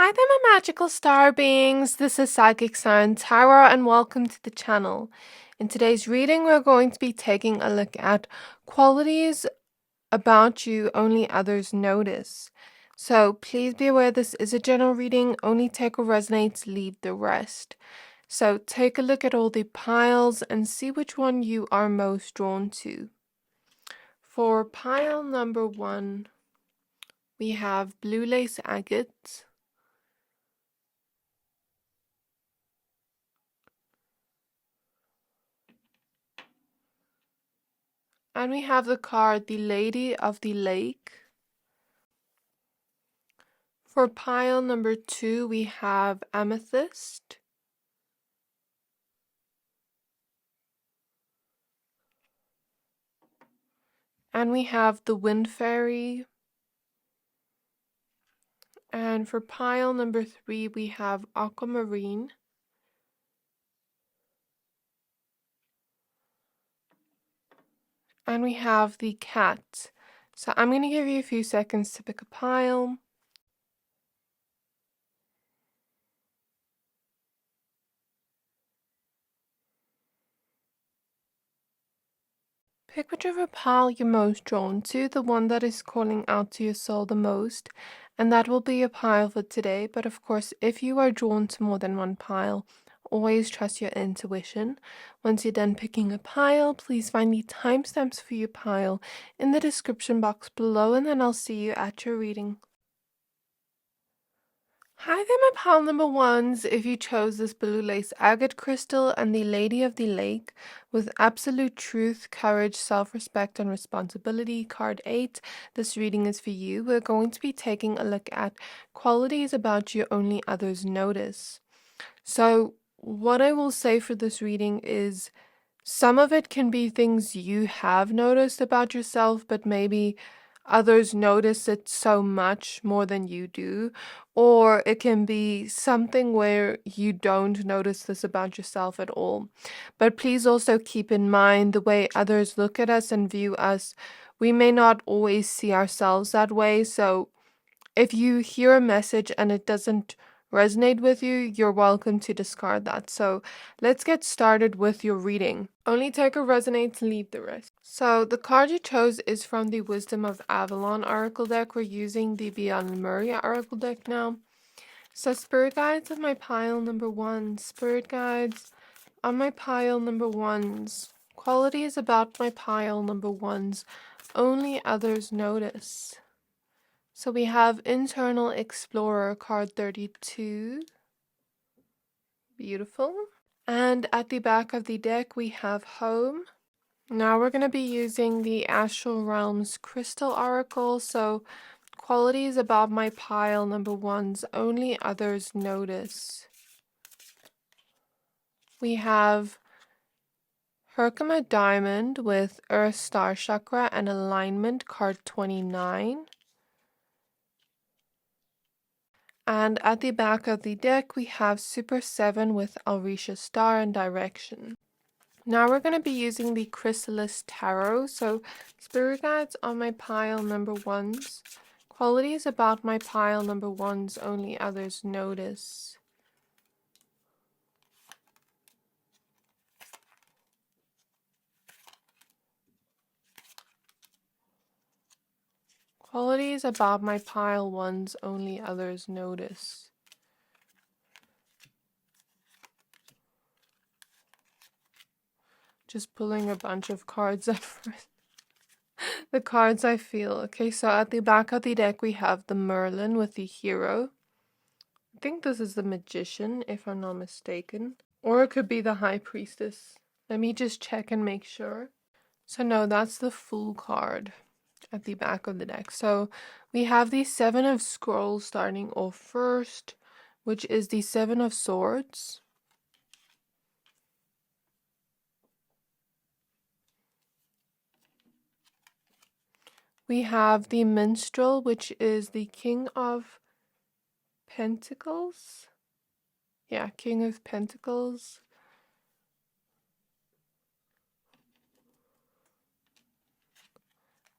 Hi there, my magical star beings. This is Psychic Siren Tara, and welcome to the channel. In today's reading, we're going to be taking a look at qualities about you only others notice. So please be aware this is a general reading. Only take what resonates, leave the rest. So take a look at all the piles and see which one you are most drawn to. For pile number 1, we have Blue Lace Agate. And we have the card, the Lady of the Lake. For pile number 2, we have Amethyst. And we have the Wind Fairy. And for pile number 3, we have Aquamarine. And we have the Cat. So I'm going to give you a few seconds to pick a pile. Pick whichever pile you're most drawn to, the one that is calling out to your soul the most, and that will be your pile for today. But of course, if you are drawn to more than one pile, always trust your intuition. Once you're done picking a pile, please find the timestamps for your pile in the description box below, and then I'll see you at your reading. Hi there, my pile number 1s. If you chose this blue lace agate crystal and the Lady of the Lake with absolute truth, courage, self-respect, and responsibility, card 8, this reading is for you. We're going to be taking a look at qualities about you only others notice. So what I will say for this reading is some of it can be things you have noticed about yourself, but maybe others notice it so much more than you do. Or it can be something where you don't notice this about yourself at all. But please also keep in mind the way others look at us and view us. We may not always see ourselves that way. So if you hear a message and it doesn't resonate with you, you're welcome to discard that. So let's get started with your reading. Only take what resonates, leave the rest. So the card you chose is from the Wisdom of Avalon Oracle deck. We're using the Beyond Lemuria Oracle deck now. So Spirit Guides of my pile number 1. Spirit Guides on my pile number 1s. Qualities about my pile number 1s only others notice. So we have Internal Explorer, card 32. Beautiful. And at the back of the deck, we have Home. Now we're going to be using the Astral Realms Crystal Oracle. So qualities about my pile number 1s only others notice. We have Herkimer Diamond with Earth Star Chakra and Alignment, card 29. And at the back of the deck, we have Super 7 with Alrisha Star and Direction. Now we're going to be using the Chrysalis Tarot. So Spirit Guides on my pile number 1s. Qualities about my pile number 1s only others notice. Qualities about my pile 1s only others notice. Just pulling a bunch of cards at first. The cards I feel. Okay, so at the back of the deck we have the Merlin with the Hero. I think this is the Magician, if I'm not mistaken. Or it could be the High Priestess. Let me just check and make sure. So no, that's the Fool card at the back of the deck. So we have the Seven of Scrolls starting off first, which is the Seven of Swords. We have the Minstrel, which is the King of Pentacles. Yeah, King of Pentacles.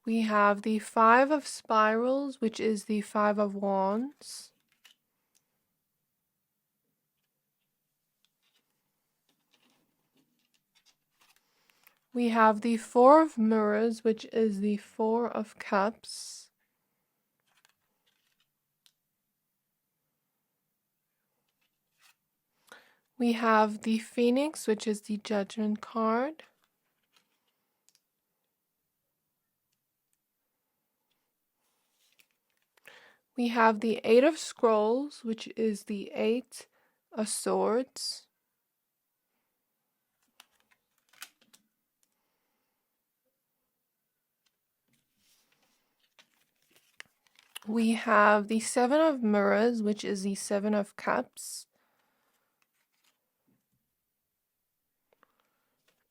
We have the Five of Spirals, which is the Five of Wands. We have the Four of Mirrors, which is the Four of Cups. We have the Phoenix, which is the Judgment card. We have the Eight of Scrolls, which is the Eight of Swords. We have the Seven of Mirrors, which is the Seven of Cups.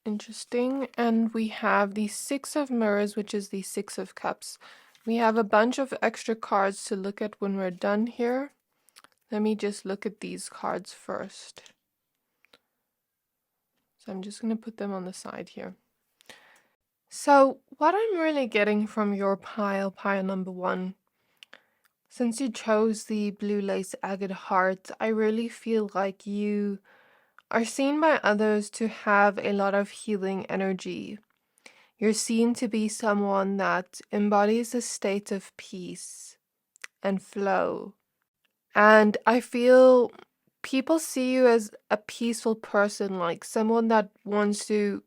Interesting. And we have the Six of Mirrors, which is the Six of Cups. We have a bunch of extra cards to look at when we're done here. Let me just look at these cards first. So I'm just going to put them on the side here. So what I'm really getting from your pile number 1, since you chose the blue lace agate heart, I really feel like you are seen by others to have a lot of healing energy. You're seen to be someone that embodies a state of peace and flow. And I feel people see you as a peaceful person, like someone that wants to,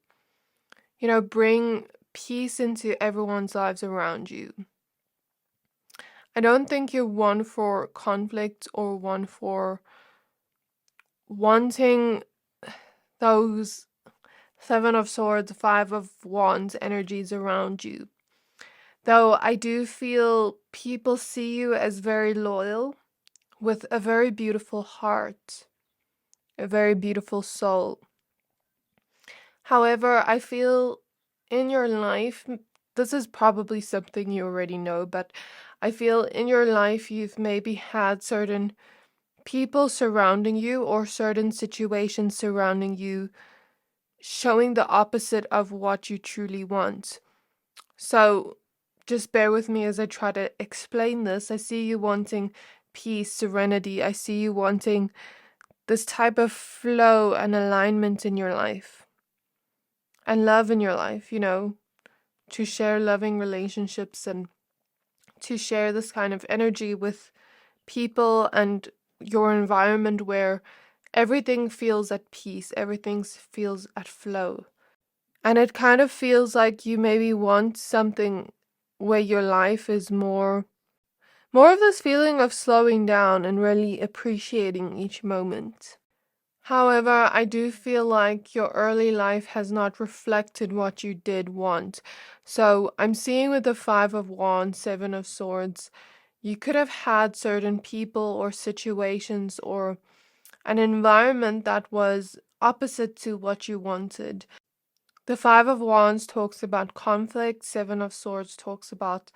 bring peace into everyone's lives around you. I don't think you're one for conflict or one for wanting those Seven of Swords, Five of Wands energies around you. Though I do feel people see you as very loyal, with a very beautiful heart, a very beautiful soul. However, I feel in your life, this is probably something you already know, but I feel in your life you've maybe had certain people surrounding you or certain situations surrounding you showing the opposite of what you truly want. So just bear with me as I try to explain this. I see you wanting peace, serenity. I see you wanting this type of flow and alignment in your life and love in your life, to share loving relationships and to share this kind of energy with people and your environment where everything feels at peace, everything feels at flow. And it kind of feels like you maybe want something where your life is more of this feeling of slowing down and really appreciating each moment. However, I do feel like your early life has not reflected what you did want. So I'm seeing with the Five of Wands, Seven of Swords, you could have had certain people or situations or an environment that was opposite to what you wanted. The Five of Wands talks about conflict. Seven of Swords talks about,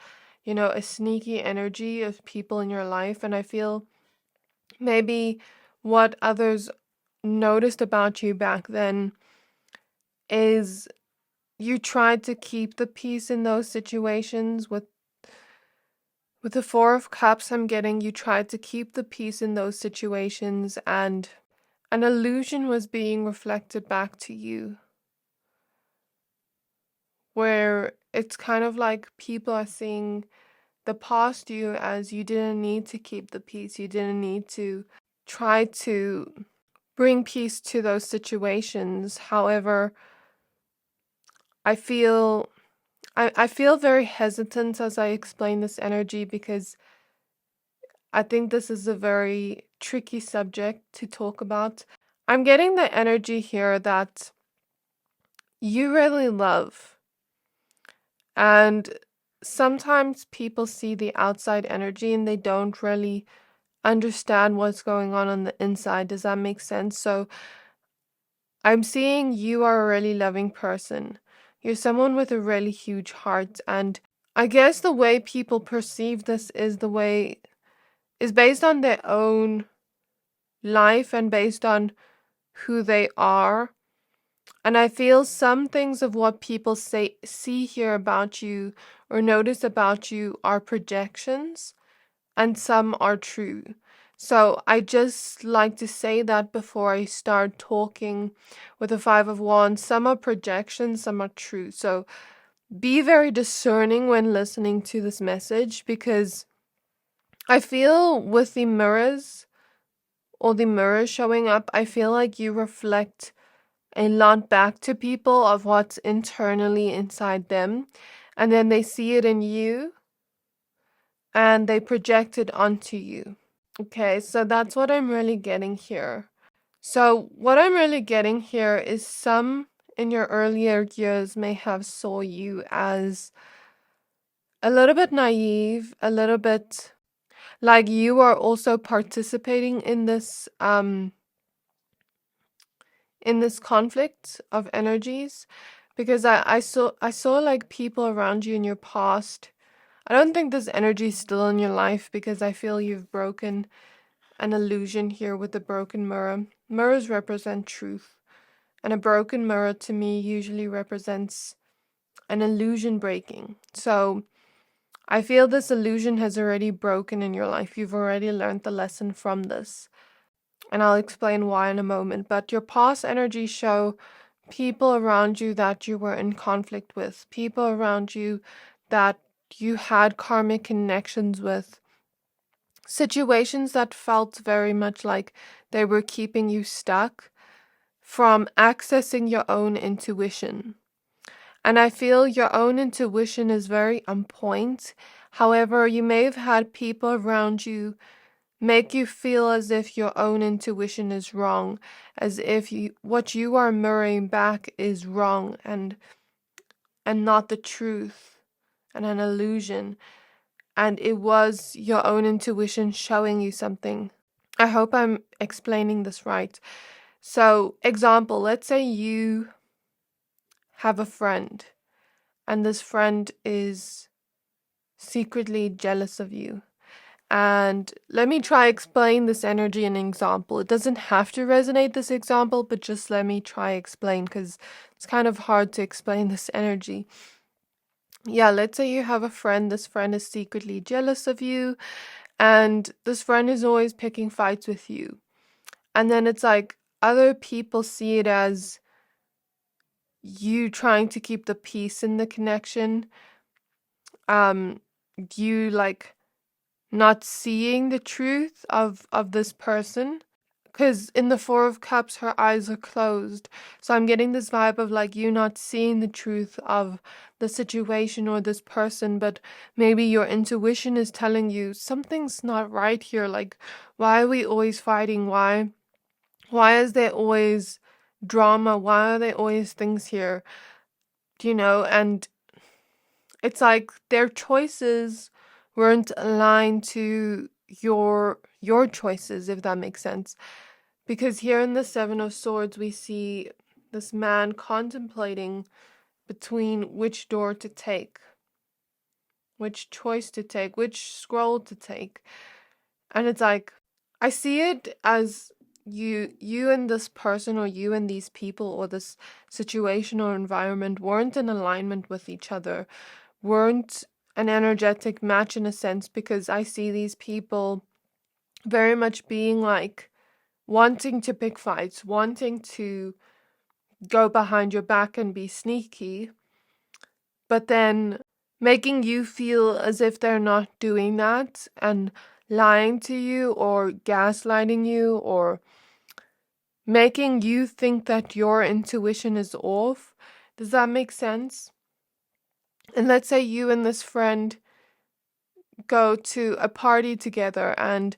a sneaky energy of people in your life. And I feel maybe what others noticed about you back then is you tried to keep the peace in those situations. With the Four of Cups, I'm getting you tried to keep the peace in those situations, and an illusion was being reflected back to you, where it's kind of like people are seeing the past you as you didn't need to keep the peace. You didn't need to try to bring peace to those situations. However, I feel very hesitant as I explain this energy, because I think this is a very tricky subject to talk about. I'm getting the energy here that you really love, and sometimes people see the outside energy and they don't really understand what's going on the inside. Does that make sense? So I'm seeing you are a really loving person. You're someone with a really huge heart, and I guess the way people perceive this is based on their own life and based on who they are. And I feel some things of what people see here about you or notice about you are projections, and some are true. So I just like to say that before I start talking with the Five of Wands. Some are projections, some are true. So be very discerning when listening to this message, because I feel with the mirrors or the mirror showing up, I feel like you reflect a lot back to people of what's internally inside them, and then they see it in you and they project it onto you. Okay, so that's what I'm really getting here. So what I'm really getting here is some in your earlier years may have saw you as a little bit naive, a little bit like you are also participating in this conflict of energies, because I saw like people around you in your past. I don't think this energy is still in your life, because I feel you've broken an illusion here with the broken mirror. Mirrors represent truth, and a broken mirror to me usually represents an illusion breaking. So I feel this illusion has already broken in your life. You've already learned the lesson from this. And I'll explain why in a moment. But your past energies show people around you that you were in conflict with, people around you that you had karmic connections with, situations that felt very much like they were keeping you stuck from accessing your own intuition. And I feel your own intuition is very on point. However, you may have had people around you make you feel as if your own intuition is wrong, as if what you are mirroring back is wrong and not the truth and an illusion. And it was your own intuition showing you something. I hope I'm explaining this right. So, example, let's say you have a friend, and this friend is secretly jealous of you. And let me try explain this energy in an example. It doesn't have to resonate, this example, but just let me try explain, because it's kind of hard to explain this energy. Yeah, let's say you have a friend. This friend is secretly jealous of you, and this friend is always picking fights with you. And then it's like other people see it as you trying to keep the peace in the connection. You like not seeing the truth of this person, because in the Four of Cups her eyes are closed. So I'm getting this vibe of like you not seeing the truth of the situation or this person, but maybe your intuition is telling you something's not right here. Like, why are we always fighting? Why is there always drama? Why are there always things here? And it's like their choices weren't aligned to your choices, if that makes sense. Because here in the Seven of Swords, we see this man contemplating between which door to take, which choice to take, which scroll to take. And it's like, I see it as you and this person, or you and these people, or this situation or environment weren't in alignment with each other, weren't an energetic match in a sense, because I see these people very much being like wanting to pick fights, wanting to go behind your back and be sneaky, but then making you feel as if they're not doing that and lying to you or gaslighting you or making you think that your intuition is off. Does that make sense? And let's say you and this friend go to a party together, and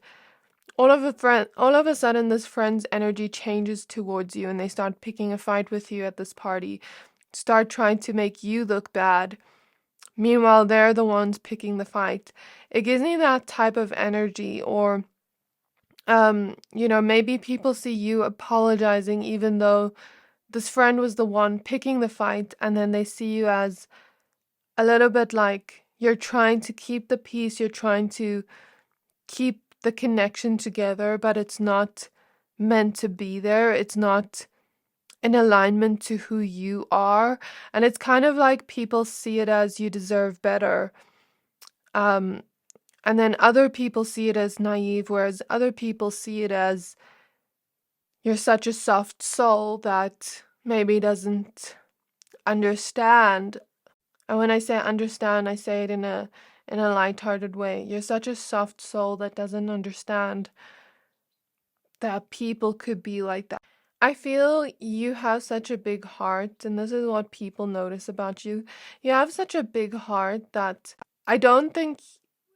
all of a sudden this friend's energy changes towards you and they start picking a fight with you at this party, start trying to make you look bad. Meanwhile, they're the ones picking the fight. It gives me that type of energy. Or maybe people see you apologizing even though this friend was the one picking the fight, and then they see you as a little bit like you're trying to keep the peace, you're trying to keep the connection together, but it's not meant to be there. It's not in alignment to who you are. And it's kind of like people see it as you deserve better. And then other people see it as naive, whereas other people see it as you're such a soft soul that maybe doesn't understand. And when I say understand, I say it in a lighthearted way. You're such a soft soul that doesn't understand that people could be like that. I feel you have such a big heart, and this is what people notice about you. You have such a big heart that I don't think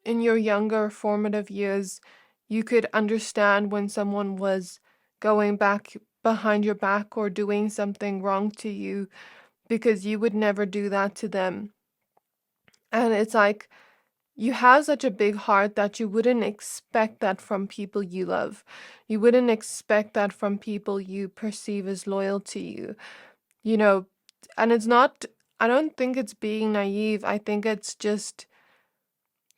in your younger formative years you could understand when someone was going back behind your back or doing something wrong to you, because you would never do that to them. And it's like you have such a big heart that you wouldn't expect that from people you love. You wouldn't expect that from people you perceive as loyal to you. You know, and it's not, I don't think it's being naive. I think it's just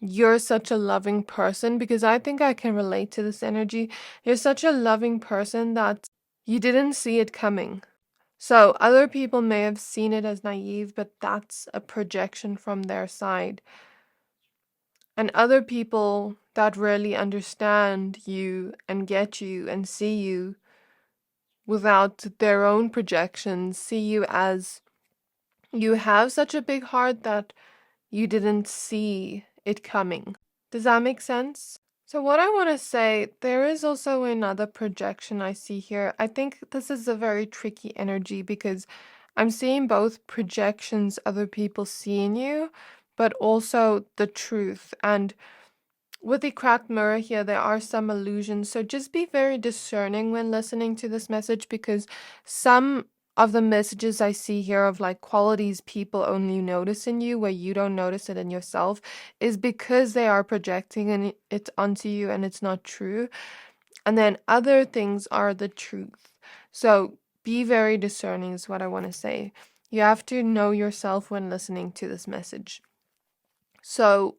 you're such a loving person, because I think I can relate to this energy. You're such a loving person that you didn't see it coming. So other people may have seen it as naive, but that's a projection from their side. And other people that really understand you and get you and see you without their own projections see you as you have such a big heart that you didn't see it coming. Does that make sense? So what I want to say, there is also another projection I see here. I think this is a very tricky energy because I'm seeing both projections other people see in you, but also the truth. And with the cracked mirror here, there are some illusions. So just be very discerning when listening to this message, because some of the messages I see here of like qualities people only notice in you where you don't notice it in yourself is because they are projecting it onto you and it's not true. And then other things are the truth. So be very discerning is what I want to say. You have to know yourself when listening to this message. So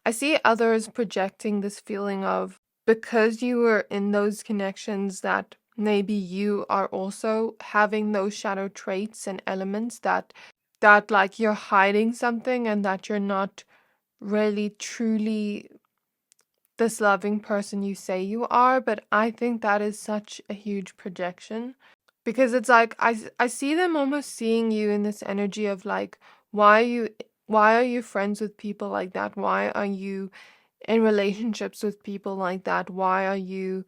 I see others projecting this feeling of, because you were in those connections, that maybe you are also having those shadow traits and elements that like you're hiding something and that you're not really truly this loving person you say you are. But I think that is such a huge projection, because it's like I see them almost seeing you in this energy of like, why are you friends with people like that? Why are you in relationships with people like that? Why are you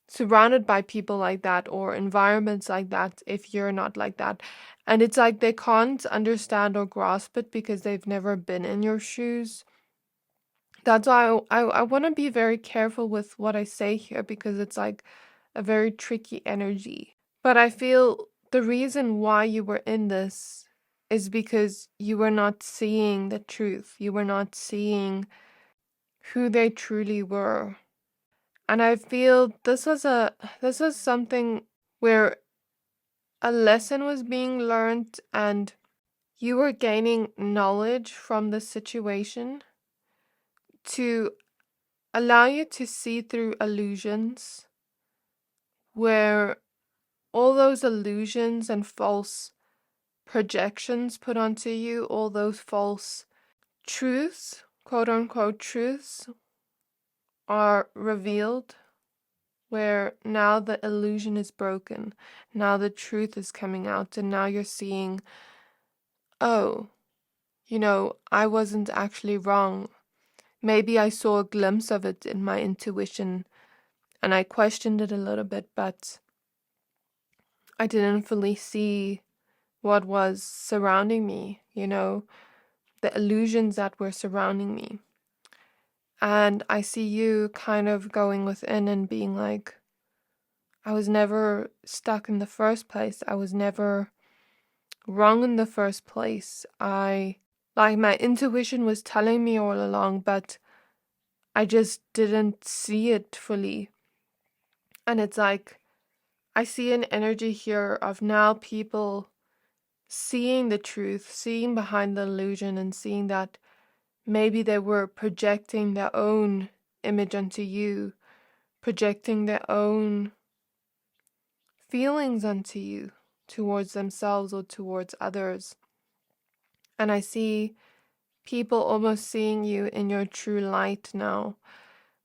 surrounded by people like that or environments like that if you're not like that? And it's like they can't understand or grasp it because they've never been in your shoes. That's why I want to be very careful with what I say here, because it's like a very tricky energy. But I feel the reason why you were in this is because you were not seeing the truth. You were not seeing who they truly were. And I feel this was something where a lesson was being learned and you were gaining knowledge from the situation to allow you to see through illusions, where all those illusions and false projections put onto you, all those false truths, quote unquote truths, are revealed, where now the illusion is broken, now the truth is coming out, and now you're seeing, oh, I wasn't actually wrong. Maybe I saw a glimpse of it in my intuition and I questioned it a little bit, but I didn't fully see what was surrounding me, the illusions that were surrounding me. And I see you kind of going within and being like, I was never stuck in the first place. I was never wrong in the first place. My intuition was telling me all along, but I just didn't see it fully. And it's like, I see an energy here of now people seeing the truth, seeing behind the illusion, and seeing that maybe they were projecting their own image onto you, projecting their own feelings onto you, towards themselves or towards others. And I see people almost seeing you in your true light now,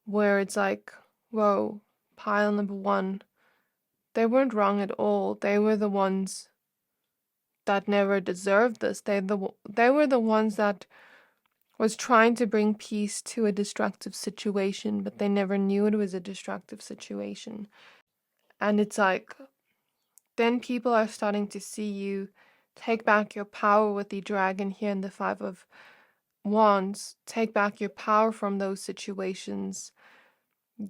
where it's like, whoa, pile number one, they weren't wrong at all. They were the ones that never deserved this. They were the ones that was trying to bring peace to a destructive situation, but they never knew it was a destructive situation. And it's like, then people are starting to see you take back your power with the dragon here in the Five of Wands, take back your power from those situations,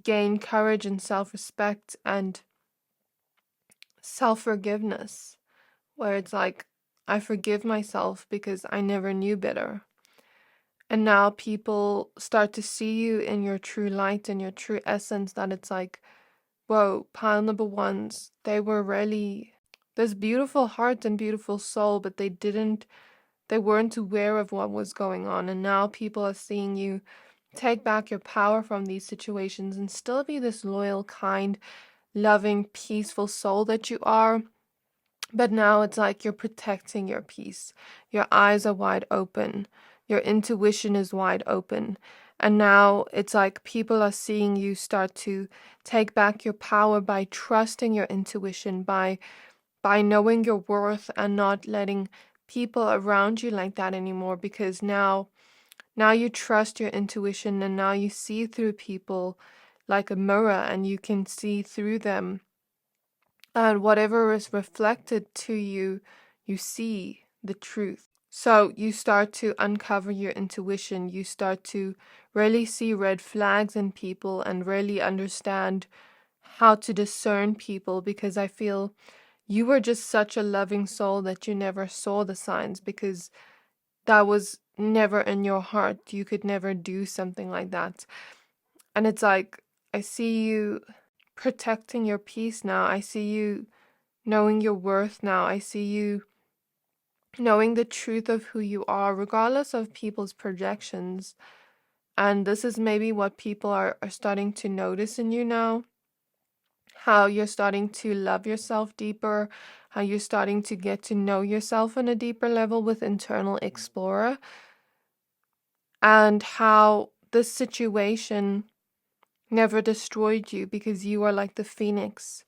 gain courage and self-respect and self-forgiveness, where it's like, I forgive myself because I never knew better. And now people start to see you in your true light and your true essence, that it's like, whoa, pile number ones, they were really this beautiful heart and beautiful soul, but they weren't aware of what was going on. And now people are seeing you take back your power from these situations and still be this loyal, kind, loving, peaceful soul that you are. But now it's like you're protecting your peace. Your eyes are wide open. Your intuition is wide open. And now it's like people are seeing you start to take back your power by trusting your intuition, by knowing your worth and not letting people around you like that anymore, because now you trust your intuition, and now you see through people like a mirror, and you can see through them, and whatever is reflected to you, you see the truth. So you start to uncover your intuition. You start to really see red flags in people and really understand how to discern people, because I feel you were just such a loving soul that you never saw the signs, because that was never in your heart. You could never do something like that. And it's like, I see you protecting your peace now. I see you knowing your worth now. I see you knowing the truth of who you are, regardless of people's projections. And this is maybe what people are starting to notice in you now. How you're starting to love yourself deeper, how you're starting to get to know yourself on a deeper level with Internal Explorer, and how this situation never destroyed you, because you are like the phoenix.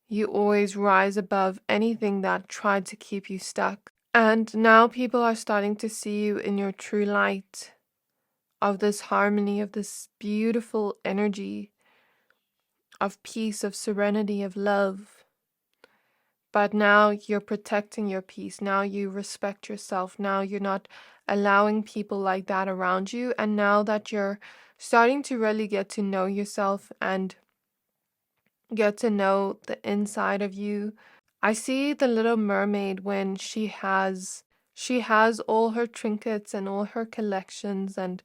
You always rise above anything that tried to keep you stuck. And now people are starting to see you in your true light of this harmony, of this beautiful energy of peace, of serenity, of love. But now you're protecting your peace. Now you respect yourself. Now you're not allowing people like that around you. And now that you're starting to really get to know yourself and get to know the inside of you, I see the little mermaid when she has all her trinkets and all her collections, and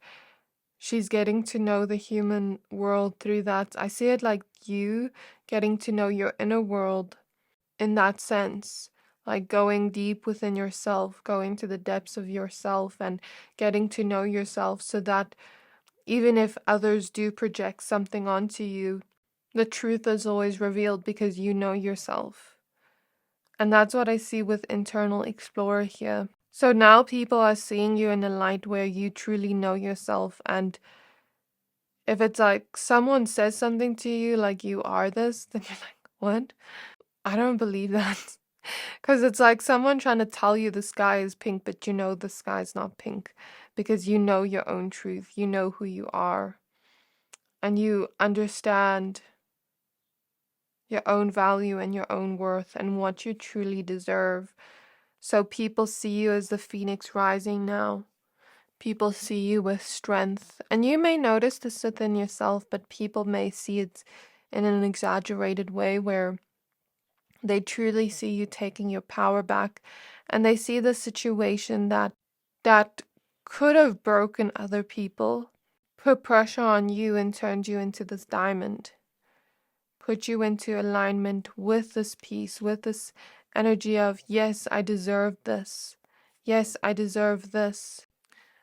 she's getting to know the human world through that. I see it like you getting to know your inner world in that sense, like going deep within yourself, going to the depths of yourself and getting to know yourself, so that even if others do project something onto you, the truth is always revealed because you know yourself. And that's what I see with Internal Explorer here. So now people are seeing you in a light where you truly know yourself. And if it's like someone says something to you like you are this, then you're like, what? I don't believe that. Because it's like someone trying to tell you the sky is pink, but you know the sky's not pink. Because you know your own truth. You know who you are. And you understand your own value and your own worth and what you truly deserve. So people see you as the phoenix rising now. People see you with strength. And you may notice this within yourself, but people may see it in an exaggerated way, where they truly see you taking your power back, and they see the situation that could have broken other people, put pressure on you and turned you into this diamond, put you into alignment with this peace, with this energy of, yes, I deserve this. Yes, I deserve this.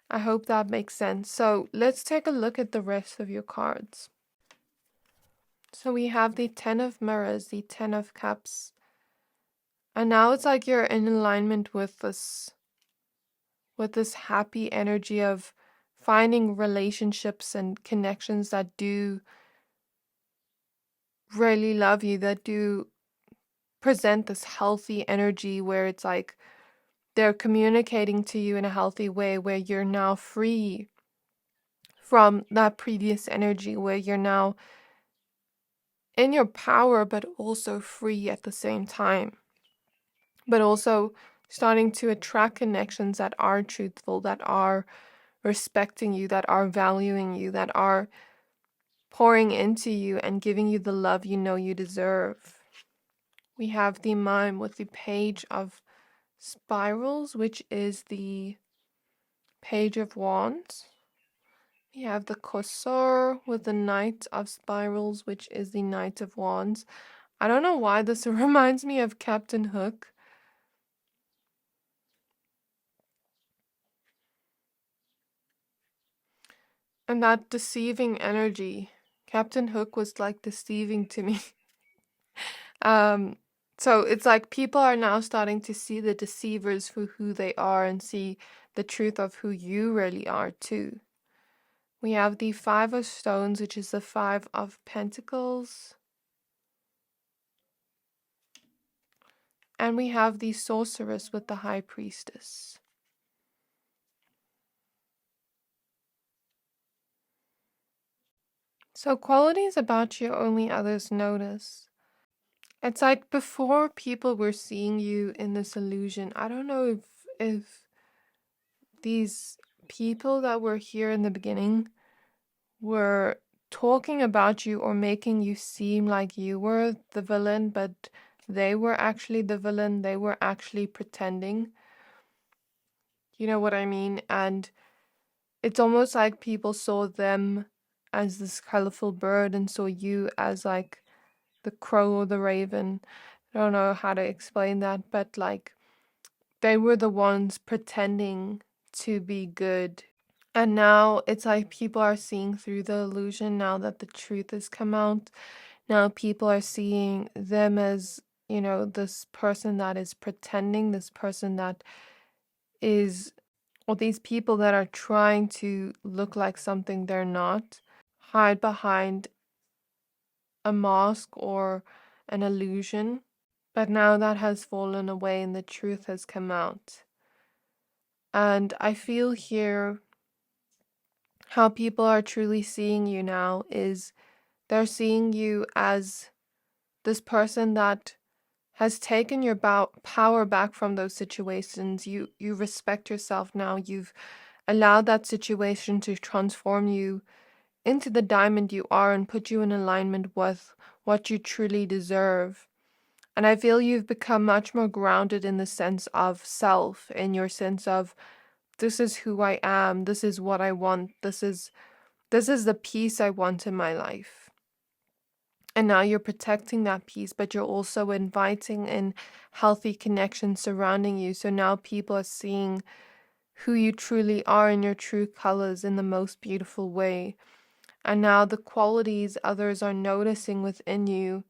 I hope that makes sense. So let's take a look at the rest of your cards. So we have the 10 of Mirrors, the 10 of Cups. And now it's like you're in alignment with with this happy energy of finding relationships and connections that do really love you, that do present this healthy energy where it's like they're communicating to you in a healthy way, where you're now free from that previous energy, where you're now in your power, but also free at the same time. But also starting to attract connections that are truthful, that are respecting you, that are valuing you, that are pouring into you and giving you the love you know you deserve. We have the mime with the Page of Spirals, which is the Page of Wands. We have the Corsair with the Knight of Spirals, which is the Knight of Wands. I don't know why this reminds me of Captain Hook. And that deceiving energy. Captain Hook was like deceiving to me. So it's like people are now starting to see the deceivers for who they are and see the truth of who you really are too. We have the Five of Stones, which is the Five of Pentacles. And we have the Sorceress with the High Priestess. So qualities about you only others notice. It's like before people were seeing you in this illusion. I don't know if these people that were here in the beginning were talking about you or making you seem like you were the villain, but they were actually the villain. They were actually pretending. You know what I mean? And it's almost like people saw them as this colorful bird and saw you as like the crow or the raven. I don't know how to explain that, but like they were the ones pretending to be good. And now it's like people are seeing through the illusion now that the truth has come out. Now people are seeing them as, you know, this person that is pretending, this person that is, or these people that are trying to look like something they're not, hide behind a mask or an illusion. But now that has fallen away and the truth has come out. And I feel here how people are truly seeing you now is they're seeing you as this person that has taken your power back from those situations. You respect yourself now. You've allowed that situation to transform you into the diamond you are and put you in alignment with what you truly deserve. And I feel you've become much more grounded in the sense of self, in your sense of this is who I am, this is what I want, this is the peace I want in my life. And now you're protecting that peace, but you're also inviting in healthy connections surrounding you. So now people are seeing who you truly are in your true colors in the most beautiful way. And now the qualities others are noticing within you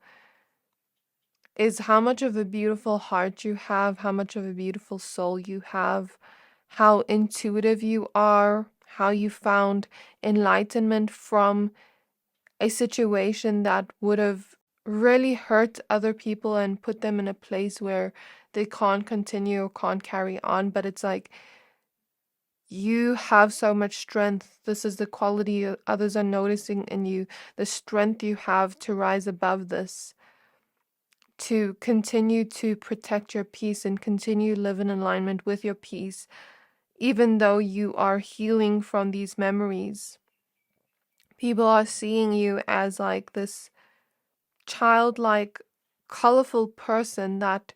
is how much of a beautiful heart you have, how much of a beautiful soul you have, how intuitive you are, how you found enlightenment from a situation that would have really hurt other people and put them in a place where they can't continue or can't carry on. But it's like you have so much strength. This is the quality others are noticing in you, the strength you have to rise above this, to continue to protect your peace and continue to live in alignment with your peace, even though you are healing from these memories. People are seeing you as like this childlike, colorful person that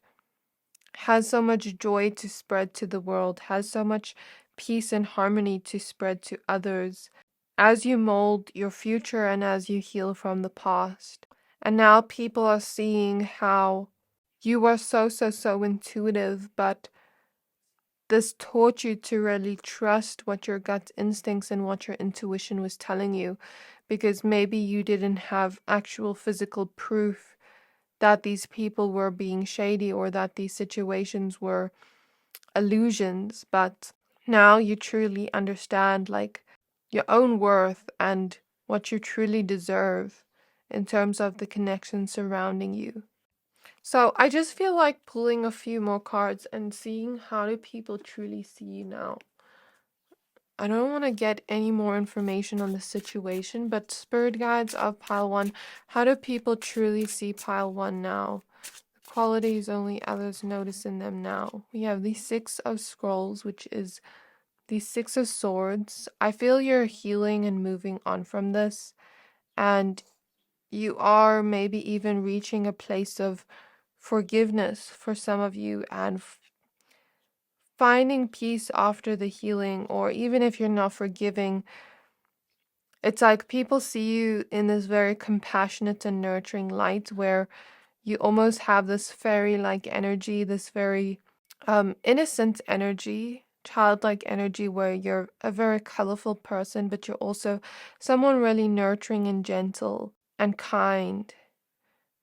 has so much joy to spread to the world, has so much peace and harmony to spread to others as you mold your future and as you heal from the past. And now people are seeing how you are so intuitive, but this taught you to really trust what your gut instincts and what your intuition was telling you, because maybe you didn't have actual physical proof that these people were being shady or that these situations were illusions, but Now you truly understand like your own worth and what you truly deserve in terms of the connection surrounding you. So I just feel like pulling a few more cards and seeing how do people truly see you now. I don't want to get any more information on the situation, but spirit guides of pile 1, how do people truly see pile 1 now? The qualities only others notice in them now. We have the 6 of scrolls, which is the 6 of swords. I feel you're healing and moving on from this, and you are maybe even reaching a place of forgiveness for some of you and finding peace after the healing, or even if you're not forgiving, it's like people see you in this very compassionate and nurturing light where you almost have this fairy-like energy, this very innocent energy, childlike energy, where you're a very colorful person, but you're also someone really nurturing and gentle and kind,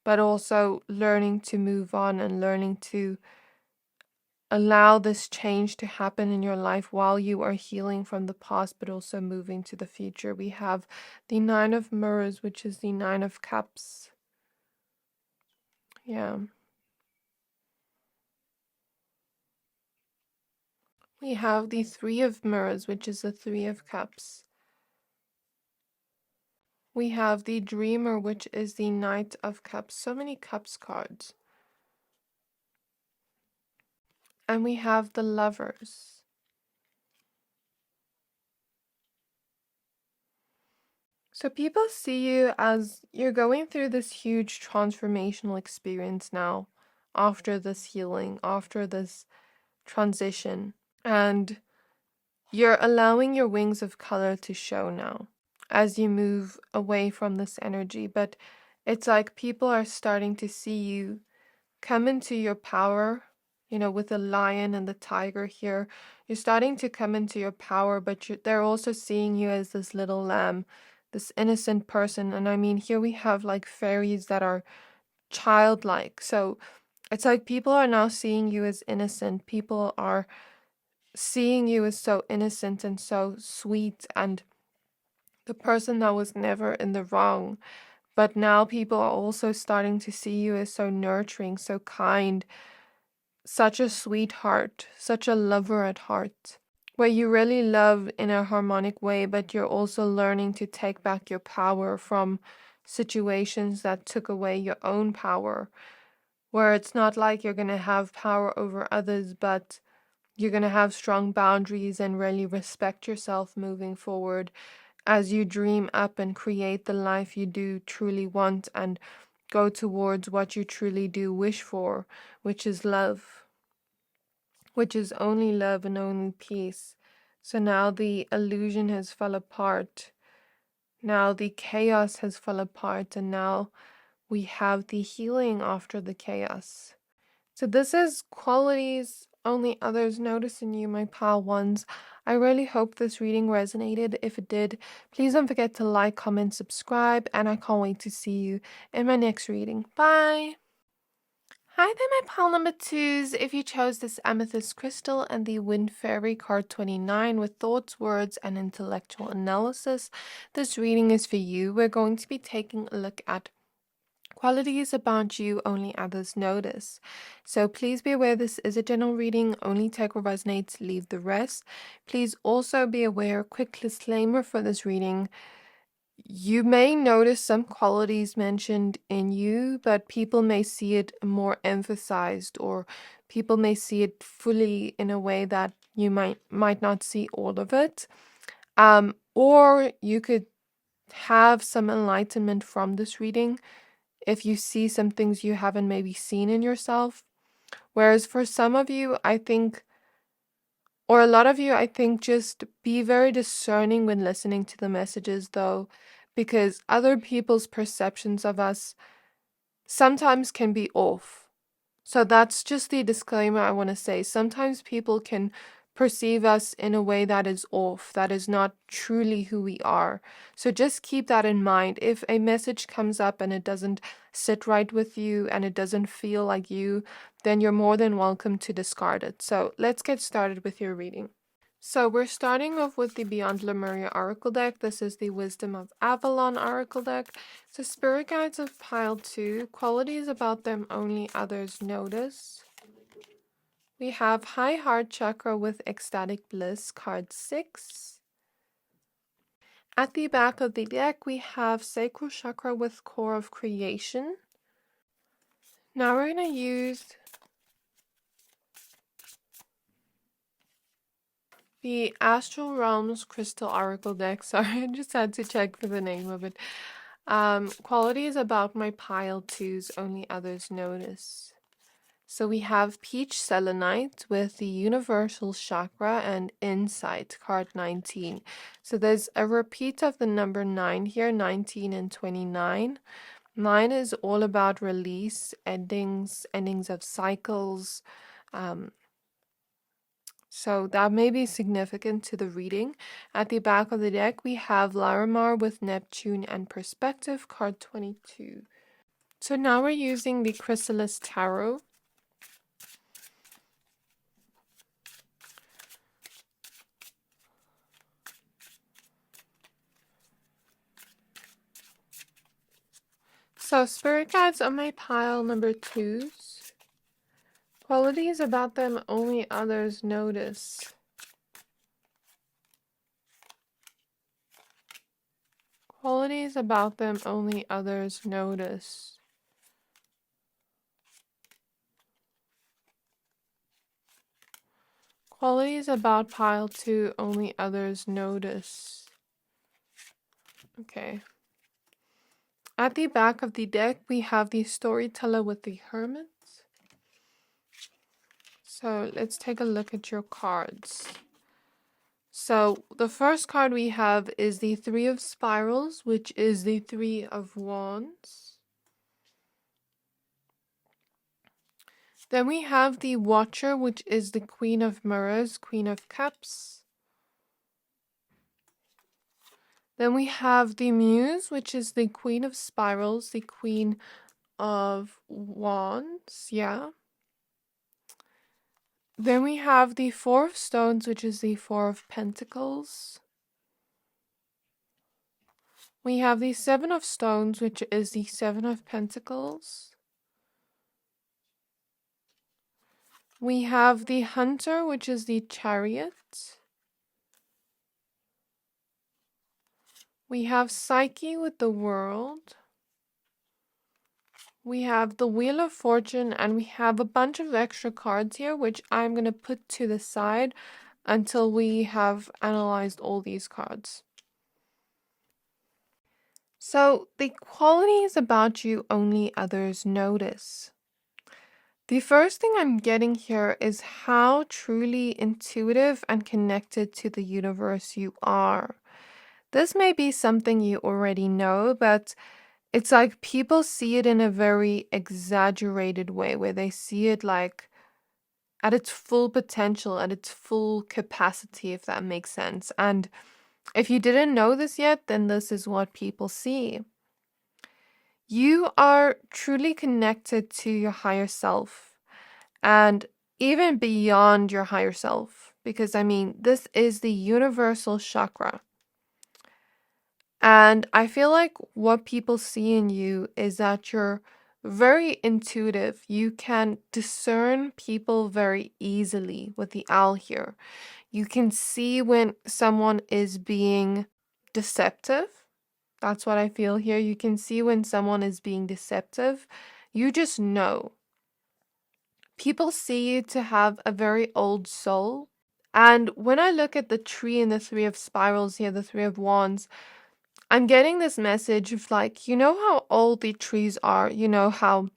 but also learning to move on and learning to allow this change to happen in your life while you are healing from the past, but also moving to the future. We have the 9 of mirrors, which is the 9 of cups. Yeah. We have the 3 of mirrors, which is the 3 of cups. We have the dreamer, which is the Knight of Cups. So many cups cards. And we have the lovers. So people see you as you're going through this huge transformational experience now after this healing, after this transition. And you're allowing your wings of color to show now as you move away from this energy. But it's like people are starting to see you come into your power, with the lion and the tiger here. You're starting to come into your power, but they're also seeing you as this little lamb, this innocent person. And I mean, here we have like fairies that are childlike. So it's like people are now seeing you as innocent. People are seeing you as so innocent and so sweet and the person that was never in the wrong. But now people are also starting to see you as so nurturing, so kind, such a sweetheart, such a lover at heart, where you really love in a harmonic way, but you're also learning to take back your power from situations that took away your own power, where it's not like you're going to have power over others, but you're going to have strong boundaries and really respect yourself moving forward as you dream up and create the life you do truly want and go towards what you truly do wish for, which is love, which is only love and only peace. So now the illusion has fell apart. Now the chaos has fell apart, and now we have the healing after the chaos. So this is qualities only others notice in you, my pal ones. I really hope this reading resonated. If it did, please don't forget to like, comment, subscribe, and I can't wait to see you in my next reading. Bye! Hi there, my pile number 2s. If you chose this Amethyst crystal and the Wind Fairy card 29 with thoughts, words, and intellectual analysis, this reading is for you. We're going to be taking a look at qualities about you only others notice. So please be aware this is a general reading. Only take what resonates, leave the rest. Please also be aware, quick disclaimer for this reading. You may notice some qualities mentioned in you, but people may see it more emphasized, or people may see it fully in a way that you might not see all of it. Or you could have some enlightenment from this reading if you see some things you haven't maybe seen in yourself. Whereas for some of you, I think, or a lot of you, I think, just be very discerning when listening to the messages, though, because other people's perceptions of us sometimes can be off. So that's just the disclaimer I want to say. Sometimes people can perceive us in a way that is off, that is not truly who we are. So just keep that in mind. If a message comes up and it doesn't sit right with you and it doesn't feel like you, then you're more than welcome to discard it. So let's get started with your reading. So we're starting off with the Beyond Lemuria Oracle deck. This is the Wisdom of Avalon Oracle deck. So Spirit Guides of Pile 2, qualities about them only others notice. We have High Heart Chakra with Ecstatic Bliss, card 6. At the back of the deck, we have Sacral Chakra with Core of Creation. Now we're going to use the Astral Realms Crystal Oracle deck. Sorry, I just had to check for the name of it. Qualities about my pile 2s only others notice. So we have Peach Selenite with the Universal Chakra and Insight, card 19. So there's a repeat of the number 9 here, 19 and 29. 9 is all about release, endings of cycles. So that may be significant to the reading. At the back of the deck, we have Larimar with Neptune and Perspective, card 22. So now we're using the Chrysalis Tarot. So Spirit Guides on my pile number 2s. Qualities about them only others notice. Qualities about them only others notice. Qualities about pile 2 only others notice. Okay. At the back of the deck, we have the Storyteller with the Hermit. So let's take a look at your cards. So the first card we have is the Three of Spirals, which is the Three of Wands. Then we have the Watcher, which is the Queen of Mirrors, Queen of Cups. Then we have the Muse, which is the Queen of Spirals, the Queen of Wands, yeah. Then we have the Four of Stones, which is the Four of Pentacles. We have the Seven of Stones, which is the Seven of Pentacles. We have the Hunter, which is the Chariot. We have Psyche with the World. We have the Wheel of Fortune, and we have a bunch of extra cards here, which I'm going to put to the side until we have analyzed all these cards. So, the qualities about you only others notice. The first thing I'm getting here is how truly intuitive and connected to the universe you are. This may be something you already know, but it's like people see it in a very exaggerated way, where they see it like at its full potential, at its full capacity, if that makes sense. And if you didn't know this yet, then this is what people see. You are truly connected to your higher self, and even beyond your higher self, because I mean, this is the universal chakra. And I feel like what people see in you is that you're very intuitive. You can discern people very easily with the owl here. You can see when someone is being deceptive. That's what I feel here. You can see when someone is being deceptive. You just know. People see you to have a very old soul. And when I look at the tree and the Three of Spirals here, the Three of Wands, I'm getting this message of like, you know how old the trees are? You know how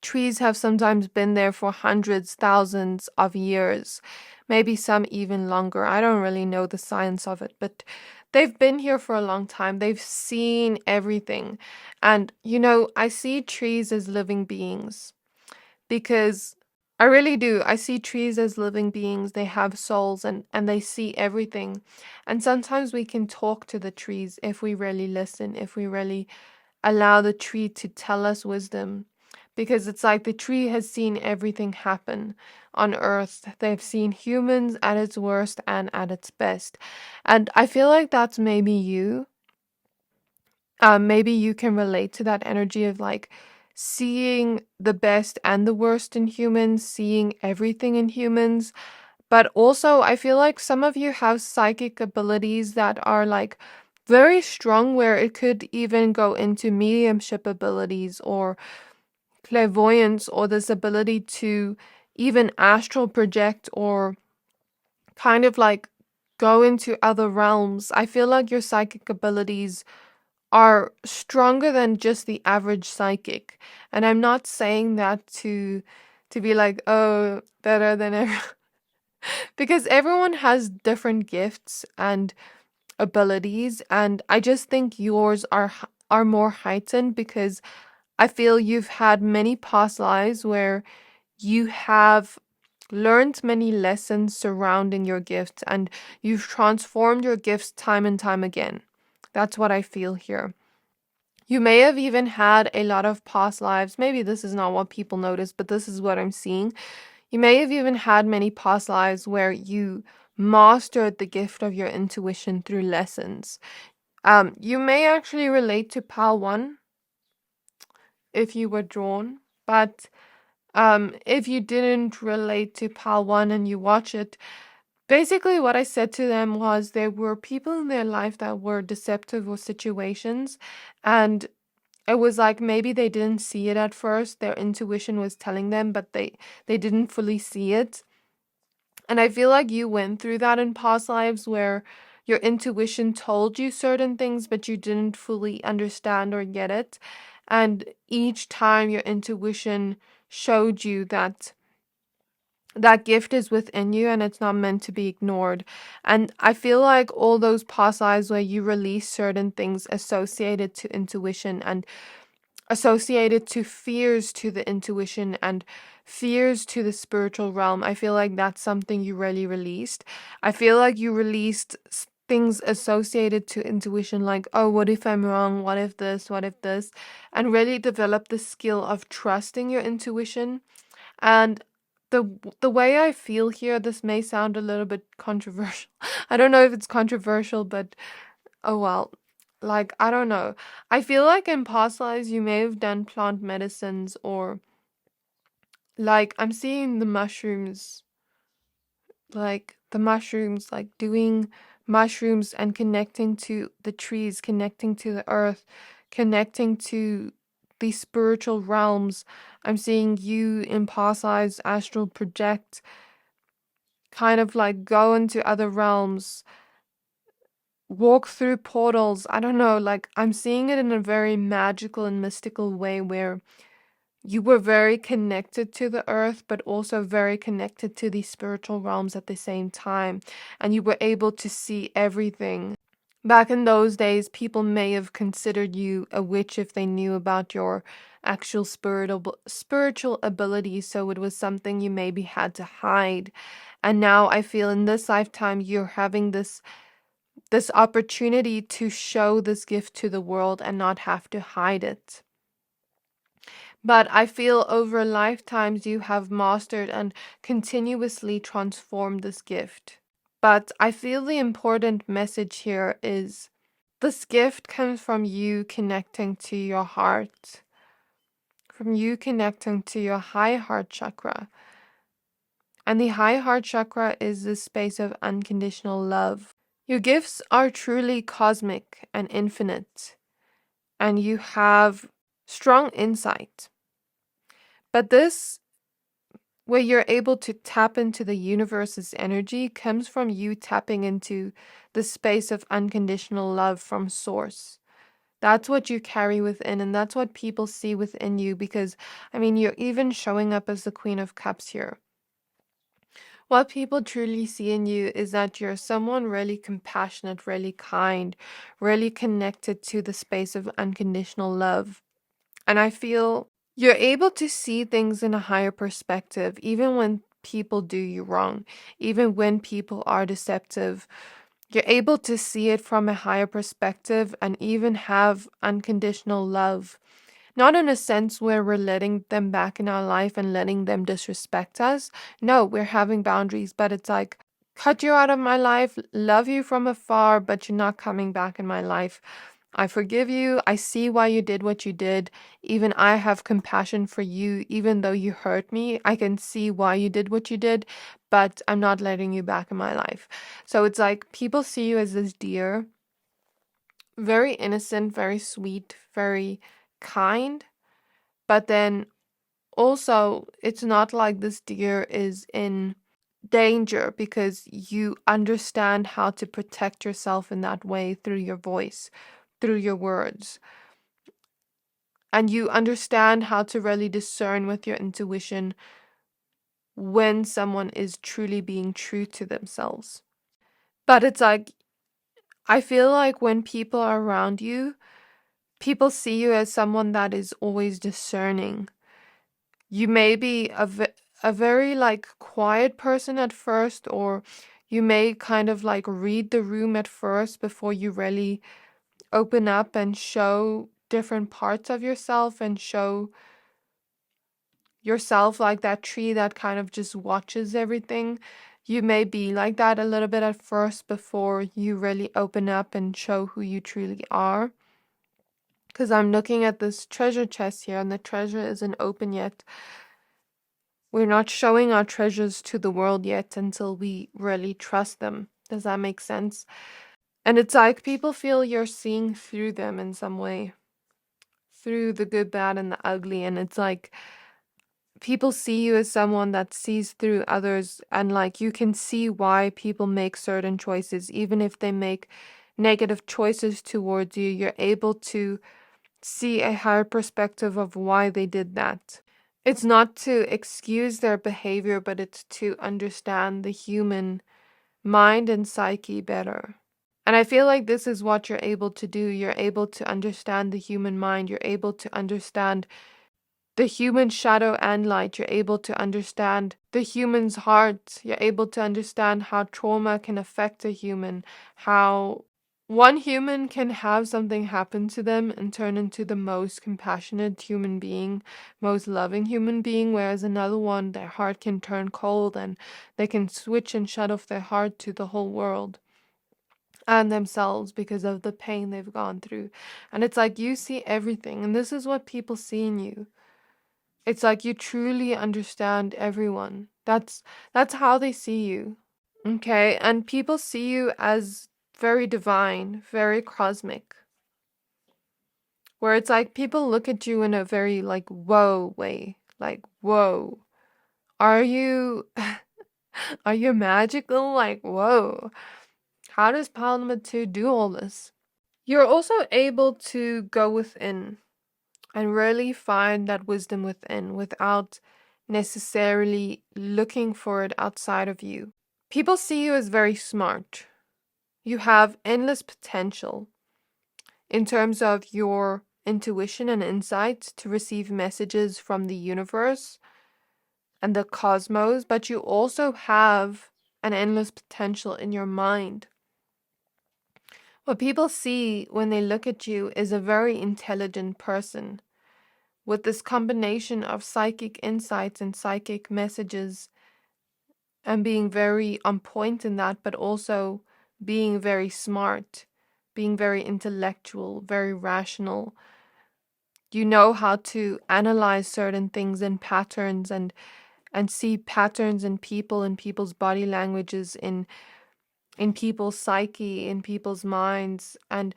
trees have sometimes been there for hundreds, thousands of years, maybe some even longer. I don't really know the science of it, but they've been here for a long time. They've seen everything. And, you know, I see trees as living beings because I really do. I see trees as living beings. They have souls and they see everything. And sometimes we can talk to the trees if we really listen, if we really allow the tree to tell us wisdom. because it's like the tree has seen everything happen on Earth. They've seen humans at its worst and at its best. And I feel like that's maybe you. Maybe you can relate to that energy of like seeing the best and the worst in humans, seeing everything in humans. But also, I feel like some of you have psychic abilities that are like very strong, where it could even go into mediumship abilities or clairvoyance, or this ability to even astral project or kind of like go into other realms. I feel like your psychic abilities are stronger than just the average psychic. And I'm not saying that to be like, oh, better than everyone, because everyone has different gifts and abilities, and I just think yours are more heightened because I feel you've had many past lives where you have learned many lessons surrounding your gifts, and you've transformed your gifts time and time again. That's what I feel here. You may have even had a lot of past lives. Maybe this is not what people notice, but this is what I'm seeing. You may have even had many past lives where you mastered the gift of your intuition through lessons. You may actually relate to Pal 1 if you were drawn, but if you didn't relate to Pal 1 and you watch it, basically what I said to them was there were people in their life that were deceptive or situations, and it was like maybe they didn't see it at first. Their intuition was telling them, but they didn't fully see it. And I feel like you went through that in past lives where your intuition told you certain things, but you didn't fully understand or get it. And each time your intuition showed you that that gift is within you and it's not meant to be ignored. And I feel like all those past lives where you release certain things associated to intuition and associated to fears to the intuition and fears to the spiritual realm, I feel like that's something you really released. I feel like you released things associated to intuition, like, oh, what if I'm wrong? What if this? What if this? And really develop the skill of trusting your intuition. And the way I feel here, this may sound a little bit controversial. I don't know if it's controversial, but oh well. Like, I don't know. I feel like in past lives you may have done plant medicines, or like I'm seeing the mushrooms, like doing mushrooms and connecting to the trees, connecting to the earth, connecting to the spiritual realms. I'm seeing you in past lives astral project, kind of like go into other realms, walk through portals. I don't know, like I'm seeing it in a very magical and mystical way where you were very connected to the earth, but also very connected to these spiritual realms at the same time. And you were able to see everything. Back in those days, people may have considered you a witch if they knew about your actual spiritual abilities, so it was something you maybe had to hide. And now I feel in this lifetime you're having this opportunity to show this gift to the world and not have to hide it. But I feel over lifetimes you have mastered and continuously transformed this gift. But I feel the important message here is this gift comes from you connecting to your heart, from you connecting to your high heart chakra. And the high heart chakra is this space of unconditional love. Your gifts are truly cosmic and infinite, and you have strong insight. But this, where you're able to tap into the universe's energy, comes from you tapping into the space of unconditional love from source. That's what you carry within, and that's what people see within you, because, I mean, you're even showing up as the Queen of Cups here. What people truly see in you is that you're someone really compassionate, really kind, really connected to the space of unconditional love. And I feel you're able to see things in a higher perspective, even when people do you wrong, even when people are deceptive. You're able to see it from a higher perspective and even have unconditional love. Not in a sense where we're letting them back in our life and letting them disrespect us. No, we're having boundaries, but it's like, cut you out of my life, love you from afar, but you're not coming back in my life. I forgive you. I see why you did what you did. Even I have compassion for you. Even though you hurt me, I can see why you did what you did, but I'm not letting you back in my life. So it's like people see you as this deer, very innocent, very sweet, very kind, but then also it's not like this deer is in danger because you understand how to protect yourself in that way through your voice, through your words. And you understand how to really discern with your intuition when someone is truly being true to themselves. But it's like, I feel like when people are around you, people see you as someone that is always discerning. You may be a very like quiet person at first, or you may kind of like read the room at first before you really open up and show different parts of yourself and show yourself like that tree that kind of just watches everything. You may be like that a little bit at first before you really open up and show who you truly are. Because I'm looking at this treasure chest here and the treasure isn't open yet. We're not showing our treasures to the world yet until we really trust them. Does that make sense? And it's like people feel you're seeing through them in some way, through the good, bad, and the ugly. And it's like people see you as someone that sees through others, and like you can see why people make certain choices. Even if they make negative choices towards you, you're able to see a higher perspective of why they did that. It's not to excuse their behavior, but it's to understand the human mind and psyche better. And I feel like this is what you're able to do. You're able to understand the human mind. You're able to understand the human shadow and light. You're able to understand the human's heart. You're able to understand how trauma can affect a human, how one human can have something happen to them and turn into the most compassionate human being, most loving human being, whereas another one, their heart can turn cold and they can switch and shut off their heart to the whole world and themselves because of the pain they've gone through. And it's like you see everything, and this is what people see in you. It's like you truly understand everyone. That's how they see you. Okay? And people see you as very divine, very cosmic. Where it's like people look at you in a very like whoa way. Like, whoa. Are you are you magical? Like, whoa. How does Parliament 2 do all this? You're also able to go within and really find that wisdom within without necessarily looking for it outside of you. People see you as very smart. You have endless potential in terms of your intuition and insight to receive messages from the universe and the cosmos, but you also have an endless potential in your mind. What people see when they look at you is a very intelligent person with this combination of psychic insights and psychic messages and being very on point in that, but also being very smart, being very intellectual, very rational. You know how to analyze certain things in patterns and see patterns in people, in people's body languages, in people's psyche, in people's minds. And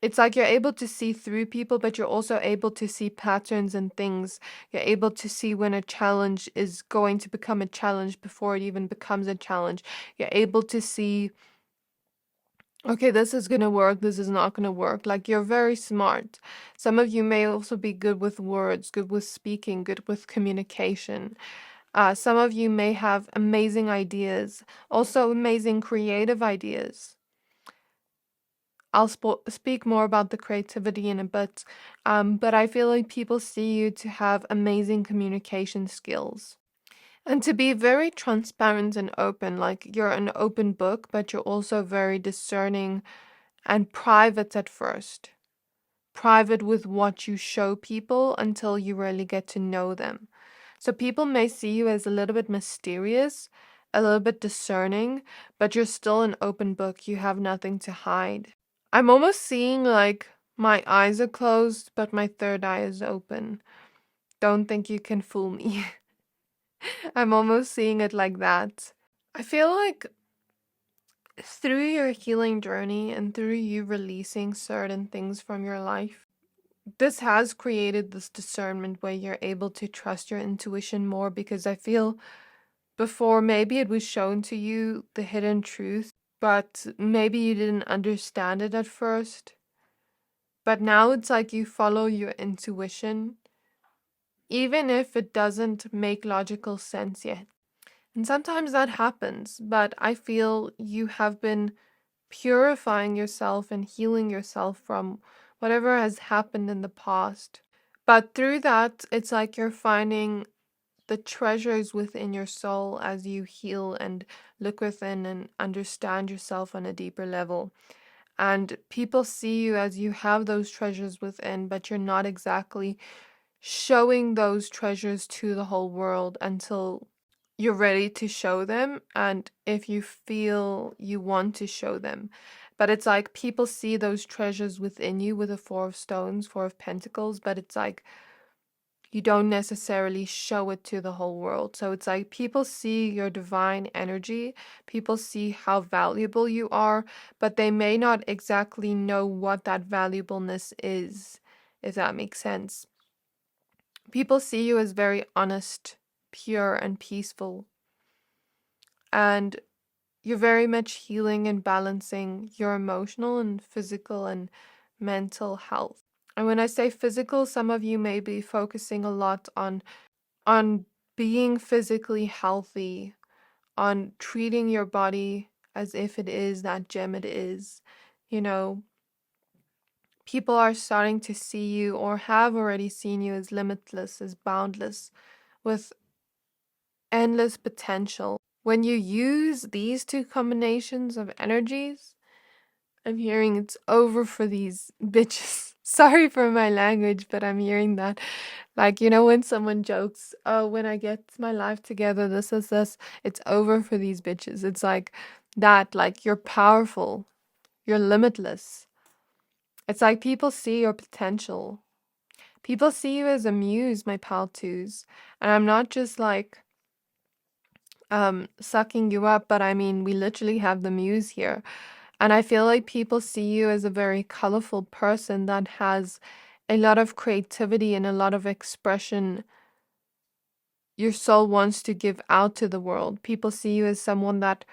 it's like you're able to see through people, but you're also able to see patterns and things. You're able to see when a challenge is going to become a challenge before it even becomes a challenge. You're able to see, okay, this is going to work, this is not going to work. Like, you're very smart. Some of you may also be good with words, good with speaking, good with communication. Some of you may have amazing ideas, also amazing creative ideas. I'll speak more about the creativity in a bit, but I feel like people see you to have amazing communication skills and to be very transparent and open. Like, you're an open book, but you're also very discerning and private at first. private with what you show people until you really get to know them. So people may see you as a little bit mysterious, a little bit discerning, but you're still an open book. You have nothing to hide. I'm almost seeing like my eyes are closed, but my third eye is open. Don't think you can fool me. I'm almost seeing it like that. I feel like through your healing journey and through you releasing certain things from your life, this has created this discernment where you're able to trust your intuition more, because I feel before maybe it was shown to you the hidden truth, but maybe you didn't understand it at first. But now it's like you follow your intuition, even if it doesn't make logical sense yet. And sometimes that happens, but I feel you have been purifying yourself and healing yourself from whatever has happened in the past. But through that, it's like you're finding the treasures within your soul as you heal and look within and understand yourself on a deeper level. And people see you as you have those treasures within, but you're not exactly showing those treasures to the whole world until you're ready to show them and if you feel you want to show them. But it's like people see those treasures within you with the Four of Stones, Four of Pentacles, but it's like you don't necessarily show it to the whole world. So it's like people see your divine energy, people see how valuable you are, but they may not exactly know what that valuableness is, if that makes sense. People see you as very honest, pure, and peaceful. And you're very much healing and balancing your emotional and physical and mental health. And when I say physical, some of you may be focusing a lot on being physically healthy, on treating your body as if it is that gem it is. You know, people are starting to see you or have already seen you as limitless, as boundless, with endless potential. When you use these two combinations of energies, I'm hearing it's over for these bitches. Sorry for my language, but I'm hearing that. Like, you know, when someone jokes, oh, when I get my life together, this is this, it's over for these bitches. It's like that, like you're powerful, you're limitless. It's like people see your potential. People see you as a muse, my pal twos. And I'm not just like sucking you up, but I mean, we literally have the muse here. And I feel like people see you as a very colorful person that has a lot of creativity and a lot of expression your soul wants to give out to the world. People see you as someone that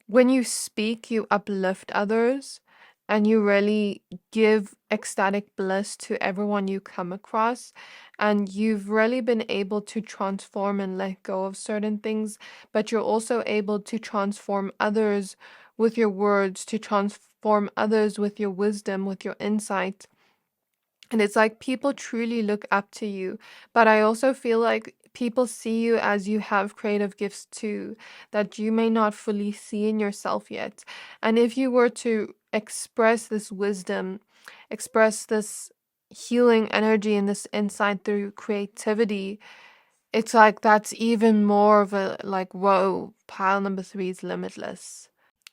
when you speak, you uplift others and you really give ecstatic bliss to everyone you come across. And you've really been able to transform and let go of certain things, but you're also able to transform others with your words, to transform others with your wisdom, with your insight. And it's like people truly look up to you. But I also feel like people see you as you have creative gifts too, that you may not fully see in yourself yet. And if you were to express this wisdom, express this healing energy and this insight through creativity, it's like that's even more of a like, whoa, pile number 3 is limitless.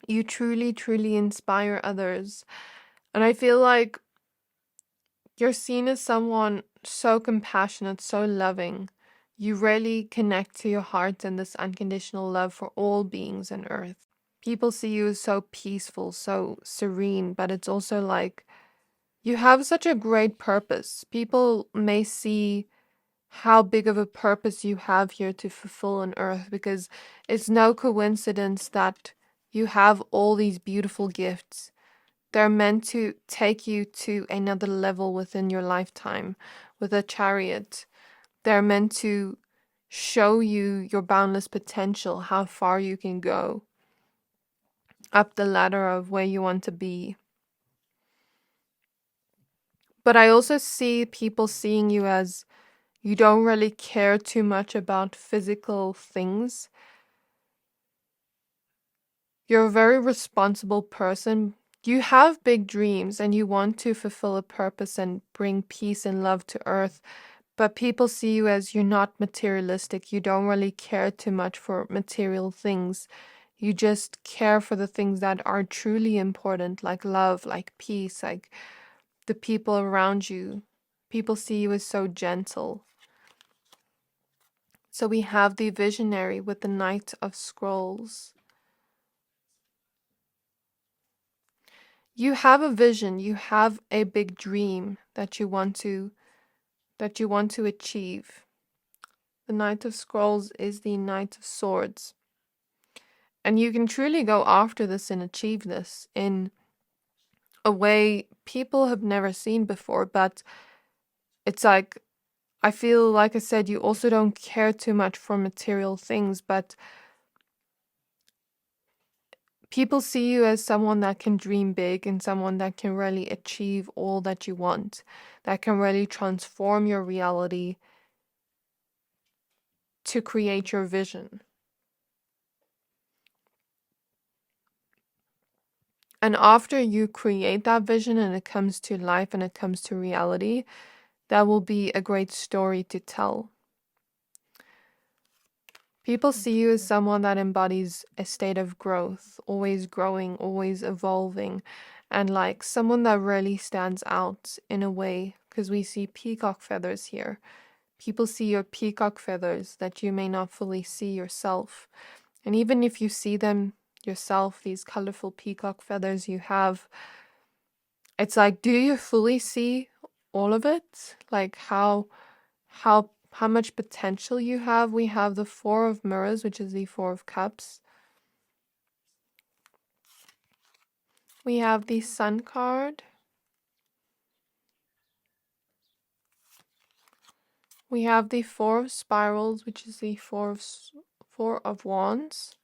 You truly, truly inspire others. And I feel like you're seen as someone so compassionate, so loving. You really connect to your heart and this unconditional love for all beings on earth. People see you as so peaceful, so serene, but it's also like you have such a great purpose. People may see how big of a purpose you have here to fulfill on earth, because it's no coincidence that you have all these beautiful gifts. They're meant to take you to another level within your lifetime with a chariot. They're meant to show you your boundless potential, how far you can go up the ladder of where you want to be. But I also see people seeing you as you don't really care too much about physical things. You're a very responsible person. You have big dreams and you want to fulfill a purpose and bring peace and love to earth, but people see you as you're not materialistic. You don't really care too much for material things. You just care for the things that are truly important, like love, like peace, like the people around you. People see you as so gentle. So we have the visionary with the Knight of Scrolls. You have a vision, you have a big dream that you want to achieve. The Knight of Scrolls is the Knight of Swords. And you can truly go after this and achieve this in a way people have never seen before, but it's like, I feel like I said, you also don't care too much for material things, but people see you as someone that can dream big and someone that can really achieve all that you want, that can really transform your reality to create your vision. And after you create that vision and it comes to life and it comes to reality, that will be a great story to tell. People see you as someone that embodies a state of growth, always growing, always evolving, and like someone that really stands out in a way, because we see peacock feathers here. People see your peacock feathers that you may not fully see yourself. And even if you see them yourself, these colorful peacock feathers you have, it's like, do you fully see all of it? Like how much potential you have. We have the Four of Mirrors, which is the Four of Cups. We have the Sun card. We have the Four of Spirals, which is the Four of Wands.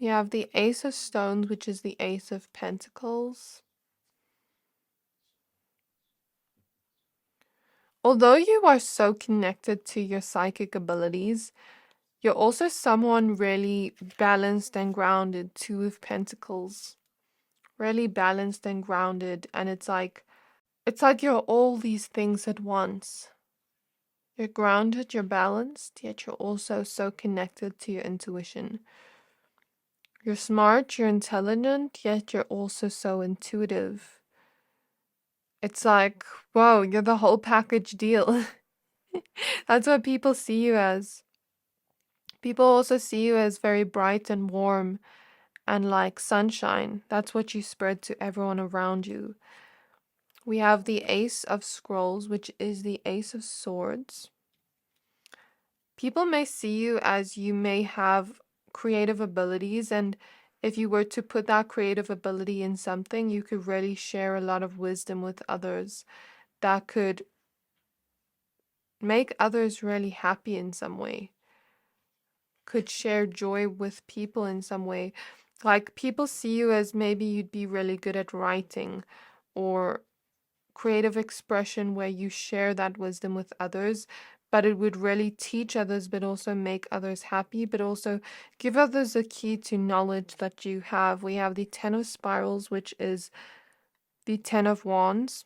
We have the Ace of Stones, which is the Ace of Pentacles. Although you are so connected to your psychic abilities, you're also someone really balanced and grounded. Two of Pentacles. Really balanced and grounded. And it's like you're all these things at once. You're grounded, you're balanced, yet you're also so connected to your intuition. You're smart, you're intelligent, yet you're also so intuitive. It's like, whoa, you're the whole package deal. That's what people see you as. People also see you as very bright and warm and like sunshine. That's what you spread to everyone around you. We have the Ace of Scrolls, which is the Ace of Swords. People may see you as you may have creative abilities, and if you were to put that creative ability in something, you could really share a lot of wisdom with others that could make others really happy in some way, could share joy with people in some way. Like people see you as maybe you'd be really good at writing or creative expression where you share that wisdom with others, but it would really teach others, but also make others happy, but also give others a key to knowledge that you have. We have the Ten of Spirals, which is the Ten of Wands.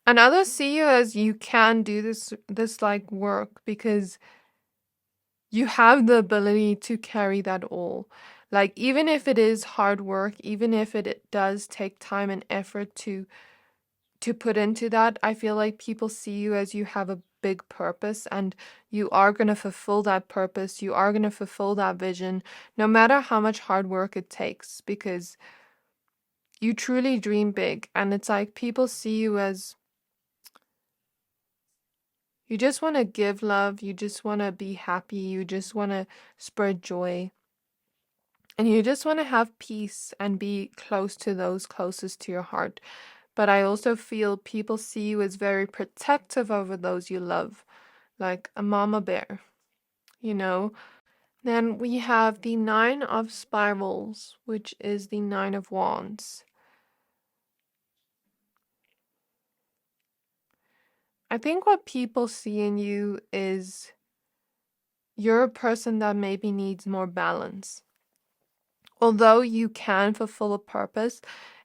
And others see you as you can do this like work because you have the ability to carry that all. Like even if it is hard work, even if it does take time and effort to put into that, I feel like people see you as you have a big purpose and you are going to fulfill that purpose. You are going to fulfill that vision, no matter how much hard work it takes, because you truly dream big. And it's like people see you as you just want to give love, you just want to be happy, you just want to spread joy. And you just want to have peace and be close to those closest to your heart. But I also feel people see you as very protective over those you love, like a mama bear, you know? Then we have the Nine of Spirals, which is the Nine of Wands. I think what people see in you is you're a person that maybe needs more balance. Although you can fulfill a purpose,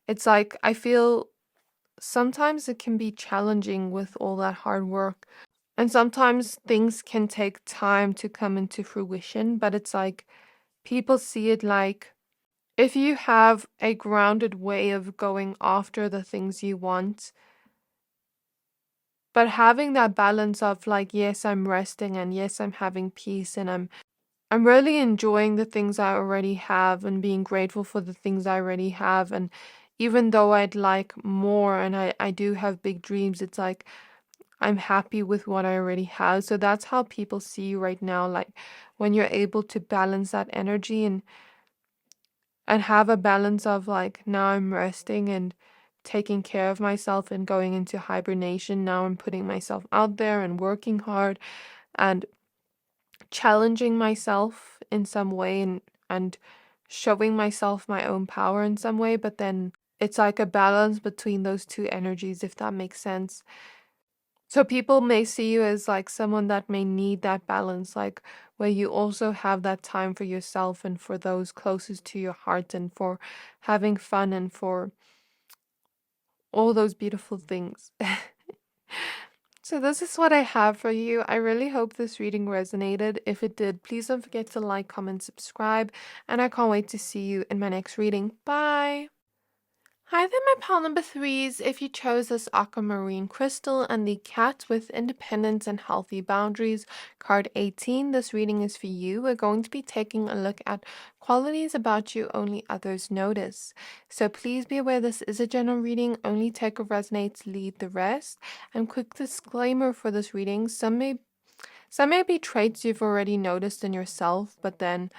it's like I feel sometimes it can be challenging with all that hard work. And sometimes things can take time to come into fruition, but it's like people see it like if you have a grounded way of going after the things you want, but having that balance of like, yes, I'm resting and yes, I'm having peace and I'm really enjoying the things I already have and being grateful for the things I already have. And even though I'd like more and I do have big dreams, it's like I'm happy with what I already have. So that's how people see you right now. Like when you're able to balance that energy and have a balance of like, now I'm resting and taking care of myself and going into hibernation. Now I'm putting myself out there and working hard and challenging myself in some way and showing myself my own power in some way. But then it's like a balance between those two energies, if that makes sense. So people may see you as like someone that may need that balance, like where you also have that time for yourself and for those closest to your heart and for having fun and for all those beautiful things. So this is what I have for you. I really hope this reading resonated. If it did, please don't forget to like, comment, subscribe, and I can't wait to see you in my next reading. Bye! Hi there, my pal number threes. If you chose this Aquamarine crystal and the cat with independence and healthy boundaries, card 18, this reading is for you. We're going to be taking a look at qualities about you only others notice. So please be aware this is a general reading. Only take what resonates, leave the rest. And quick disclaimer for this reading, some may be traits you've already noticed in yourself, but then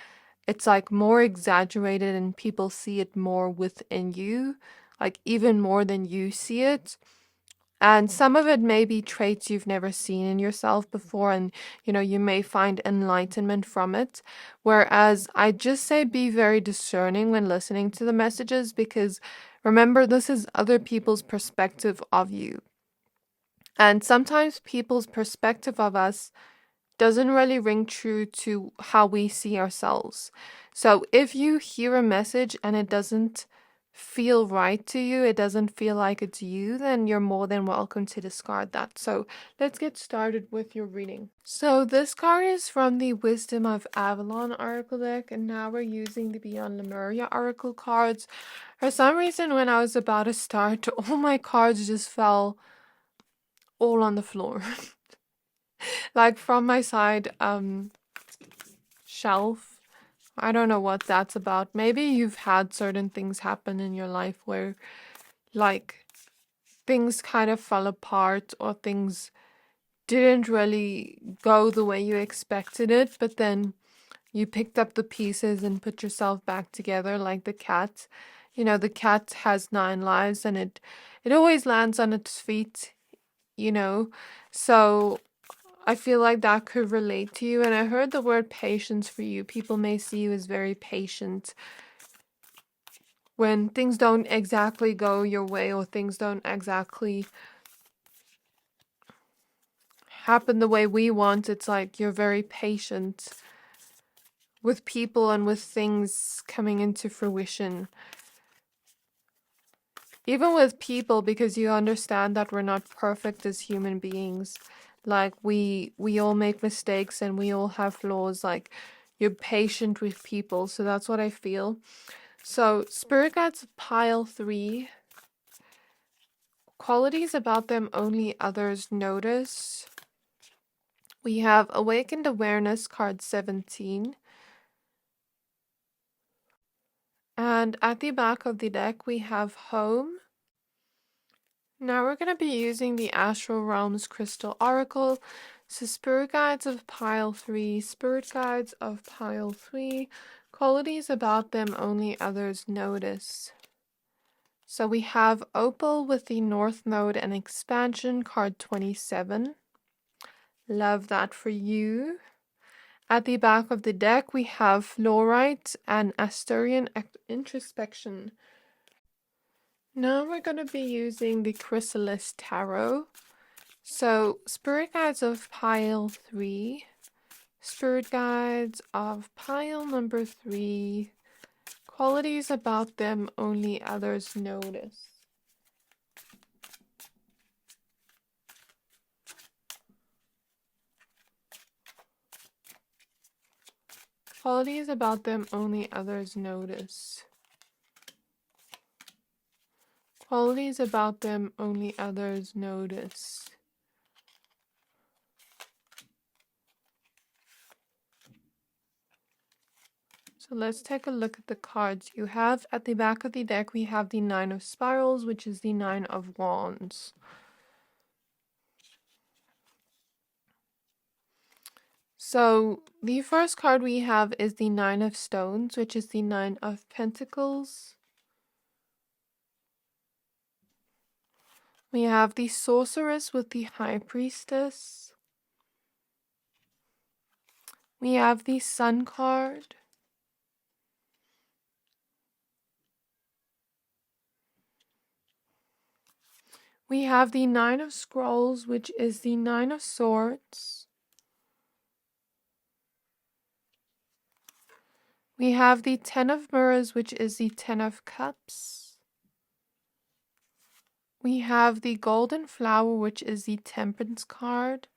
it's like more exaggerated and people see it more within you, like even more than you see it. And some of it may be traits you've never seen in yourself before, and you may find enlightenment from it. Whereas I just say be very discerning when listening to the messages, because remember, this is other people's perspective of you. And sometimes people's perspective of us doesn't really ring true to how we see ourselves. So if you hear a message and it doesn't feel right to you, it doesn't feel like it's you, then you're more than welcome to discard that. So let's get started with your reading. So this card is from the Wisdom of Avalon Oracle deck, and now we're using the Beyond Lemuria Oracle cards. For some reason, when I was about to start, all my cards just fell all on the floor. Like from my side shelf. I don't know what that's about. Maybe you've had certain things happen in your life where like things kind of fell apart or things didn't really go the way you expected it, but then you picked up the pieces and put yourself back together, like the cat. The cat has 9 lives and it always lands on its feet, So I feel like that could relate to you. And I heard the word patience for you. People may see you as very patient when things don't exactly go your way or things don't exactly happen the way we want. It's like you're very patient with people and with things coming into fruition. Even with people, because you understand that we're not perfect as human beings. Like we all make mistakes and we all have flaws. Like you're patient with people. So that's what I feel. So Spirit Guides pile 3. Qualities about them only others notice. We have Awakened Awareness, card 17. And at the back of the deck we have Home. Now we're going to be using the Astral Realms Crystal Oracle. So Spirit Guides of pile 3. Spirit Guides of pile 3. Qualities about them only others notice. So we have Opal with the North Node and Expansion, card 27. Love that for you. At the back of the deck we have Fluorite and Asturian Introspection. Now we're going to be using the Chrysalis Tarot. So Spirit Guides of pile 3. Spirit guides of pile number 3. Qualities about them only others notice. Qualities about them only others notice. Qualities about them only others notice. So let's take a look at the cards. You have at the back of the deck, we have the 9 of Spirals, which is the 9 of Wands. So the first card we have is the 9 of Stones, which is the 9 of Pentacles. We have the Sorceress with the High Priestess. We have the Sun card. We have the 9 of Scrolls, which is the 9 of Swords. We have the 10 of Mirrors, which is the 10 of Cups. We have the Golden Flower, which is the Temperance card.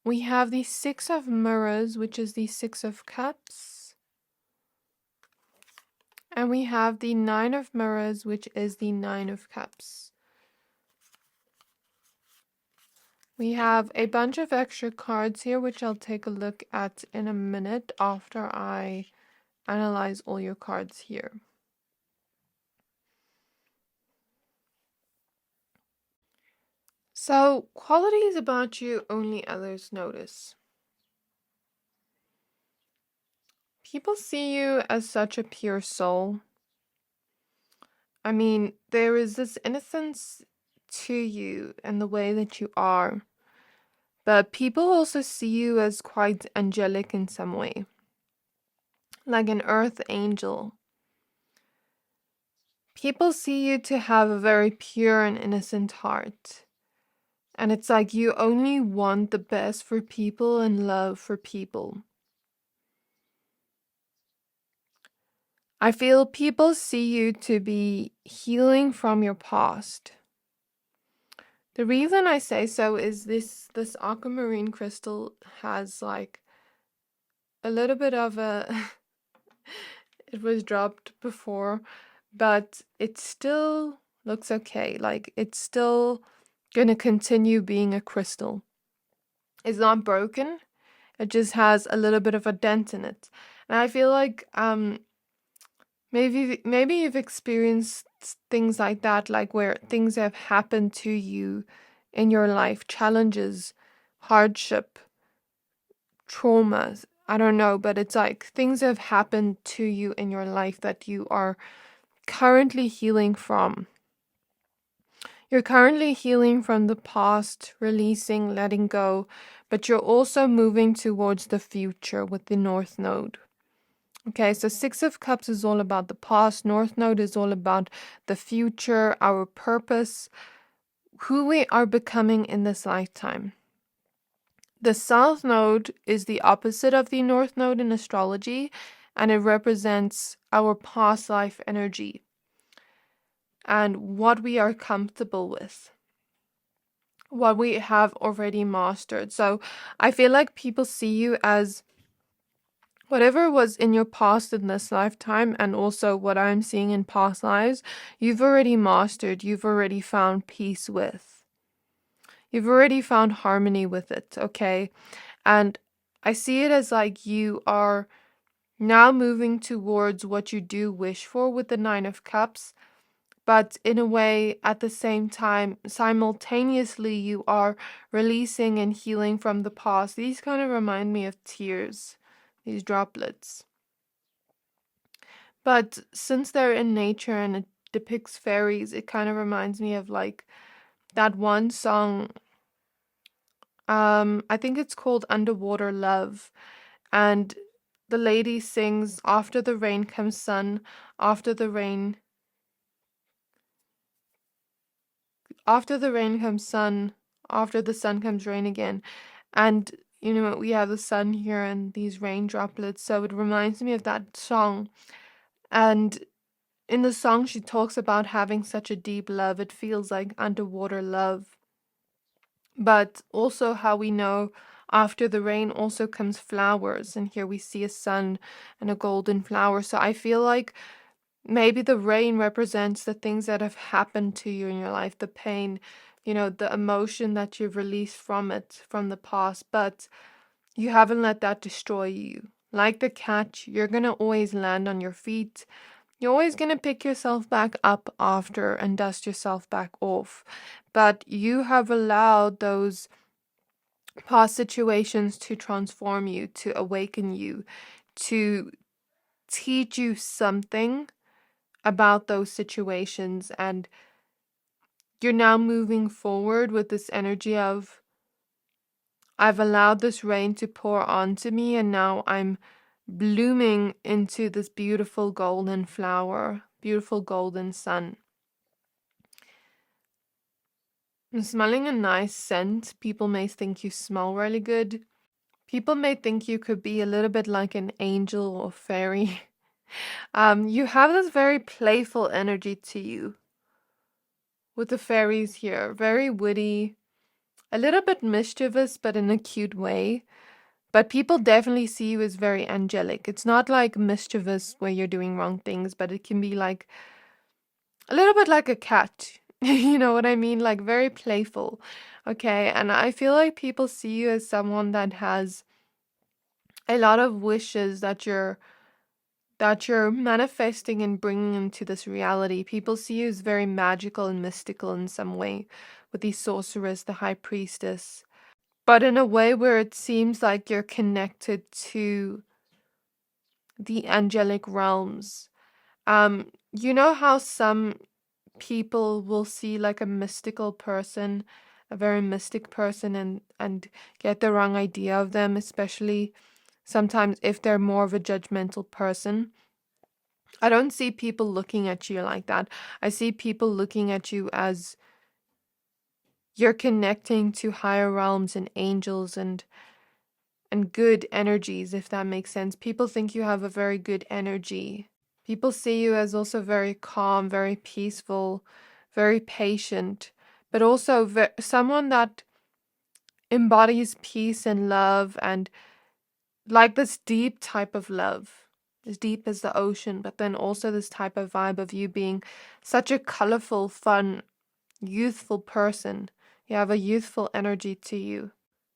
We have the 6 of Mirrors, which is the 6 of Cups. And we have the 9 of Mirrors, which is the 9 of Cups. We have a bunch of extra cards here, which I'll take a look at in a minute after I analyze all your cards here. So, qualities about you only others notice. People see you as such a pure soul. I mean, there is this innocence to you and the way that you are. But people also see you as quite angelic in some way. Like an earth angel. People see you to have a very pure and innocent heart. And it's like you only want the best for people and love for people. I feel people see you to be healing from your past. The reason I say so is this aquamarine crystal has like a little bit of a it was dropped before, but it still looks okay. Like it's still gonna continue being a crystal. It's not broken. It just has a little bit of a dent in it. And I feel like maybe you've experienced things like that, like where things have happened to you in your life, challenges, hardship, traumas. I don't know, but it's like things have happened to you in your life that you are currently healing from. You're currently healing from the past, releasing, letting go, but you're also moving towards the future with the North Node. Okay, so 6 of Cups is all about the past. North Node is all about the future, our purpose, who we are becoming in this lifetime. The South Node is the opposite of the North Node in astrology, and it represents our past life energy and what we are comfortable with, what we have already mastered. So I feel like people see you as whatever was in your past in this lifetime, and also what I'm seeing in past lives, you've already mastered, you've already found peace with. You've already found harmony with it, okay? And I see it as like you are now moving towards what you do wish for with the 9 of Cups, but in a way, at the same time, simultaneously, you are releasing and healing from the past. These kind of remind me of tears, these droplets. But since they're in nature and it depicts fairies, it kind of reminds me of like that one song. I think it's called Underwater Love. And the lady sings, after the rain comes sun, after the rain comes sun, After the sun comes rain again. And we have the sun here and these rain droplets, so it reminds me of that song. And in the song, she talks about having such a deep love. It feels like underwater love. But also, how we know after the rain also comes flowers. And here we see a sun and a golden flower. So I feel like maybe the rain represents the things that have happened to you in your life, the pain, the emotion that you've released from it, from the past. But you haven't let that destroy you. Like the cat, you're going to always land on your feet. You're always going to pick yourself back up after and dust yourself back off. But you have allowed those past situations to transform you, to awaken you, to teach you something about those situations. And you're now moving forward with this energy of, I've allowed this rain to pour onto me, and now I'm blooming into this beautiful golden flower, beautiful golden sun. I'm smelling a nice scent. People may think you smell really good. People may think you could be a little bit like an angel or fairy. You have this very playful energy to you with the fairies here. Very witty, a little bit mischievous, but in a cute way. But people definitely see you as very angelic. It's not like mischievous where you're doing wrong things, but it can be like a little bit like a cat. You know what I mean? Like very playful. Okay. And I feel like people see you as someone that has a lot of wishes that you're manifesting and bringing into this reality. People see you as very magical and mystical in some way, with the sorceress, the high priestess, but in a way where it seems like you're connected to the angelic realms. You know how some people will see like a mystical person, a very mystic person, and get the wrong idea of them, especially sometimes if they're more of a judgmental person. I don't see people looking at you like that. I see people looking at you as you're connecting to higher realms and angels and good energies, if that makes sense. People think you have a very good energy. People see you as also very calm, very peaceful, very patient, but also someone that embodies peace and love, and like this deep type of love, as deep as the ocean, but then also this type of vibe of you being such a colorful, fun, youthful person. You have a youthful energy to you.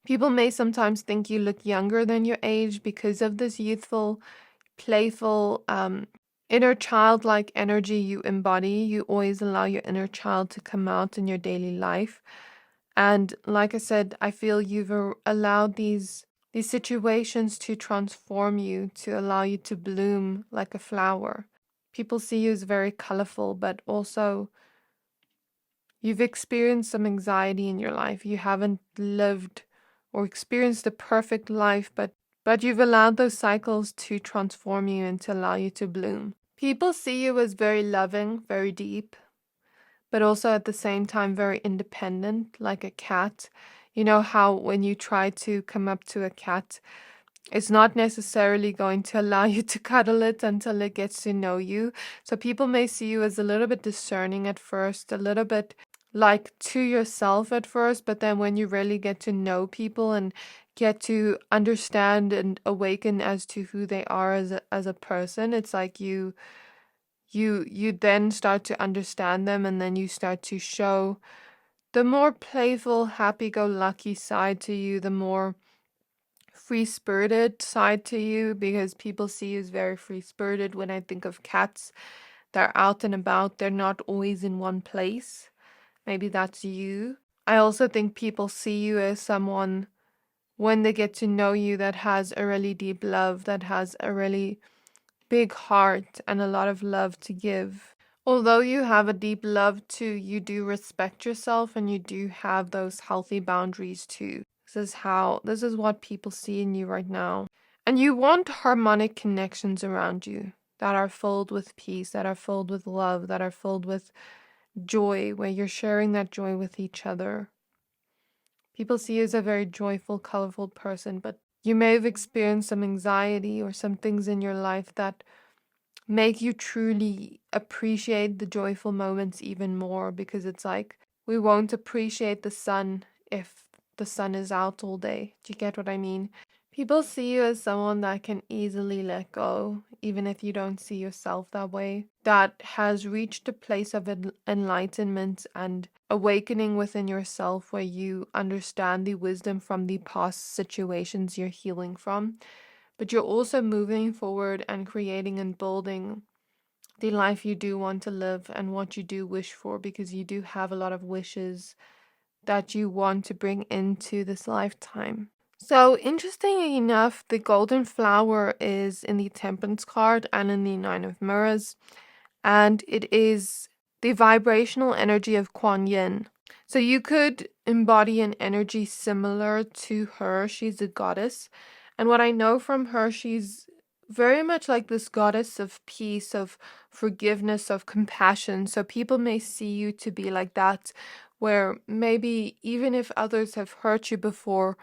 People may sometimes think you look younger than your age because of this youthful, playful, inner childlike energy you embody. You always allow your inner child to come out in your daily life. And like I said, I feel you've allowed these situations to transform you, to allow you to bloom like a flower. People see you as very colorful, but also you've experienced some anxiety in your life. You haven't lived or experienced the perfect life, but you've allowed those cycles to transform you and to allow you to bloom. People see you as very loving, very deep, but also at the same time very independent, like a cat. You know how when you try to come up to a cat, it's not necessarily going to allow you to cuddle it until it gets to know you. So people may see you as a little bit discerning at first, a little bit like to yourself at first, but then when you really get to know people and get to understand and awaken as to who they are as a person, it's like you then start to understand them, and then you start to show the more playful, happy-go-lucky side to you, the more free-spirited side to you, because people see you as very free-spirited. When I think of cats, they're out and about, they're not always in one place. Maybe that's you. I also think people see you as someone, when they get to know you, that has a really deep love, that has a really big heart and a lot of love to give. Although you have a deep love too, you do respect yourself and you do have those healthy boundaries too. This is what people see in you right now. And you want harmonic connections around you that are filled with peace, that are filled with love, that are filled with joy, where you're sharing that joy with each other. People see you as a very joyful, colorful person, but you may have experienced some anxiety or some things in your life that make you truly appreciate the joyful moments even more, because it's like we won't appreciate the sun if the sun is out all day. Do you get what I mean? People see you as someone that can easily let go, even if you don't see yourself that way, that has reached a place of enlightenment and awakening within yourself where you understand the wisdom from the past situations you're healing from, but you're also moving forward and creating and building the life you do want to live and what you do wish for, because you do have a lot of wishes that you want to bring into this lifetime. So, interestingly enough, the golden flower is in the Temperance card and in the Nine of Mirrors, and it is the vibrational energy of Kuan Yin. So, you could embody an energy similar to her. She's a goddess, and what I know from her, she's very much like this goddess of peace, of forgiveness, of compassion. So, people may see you to be like that, where maybe even if others have hurt you before,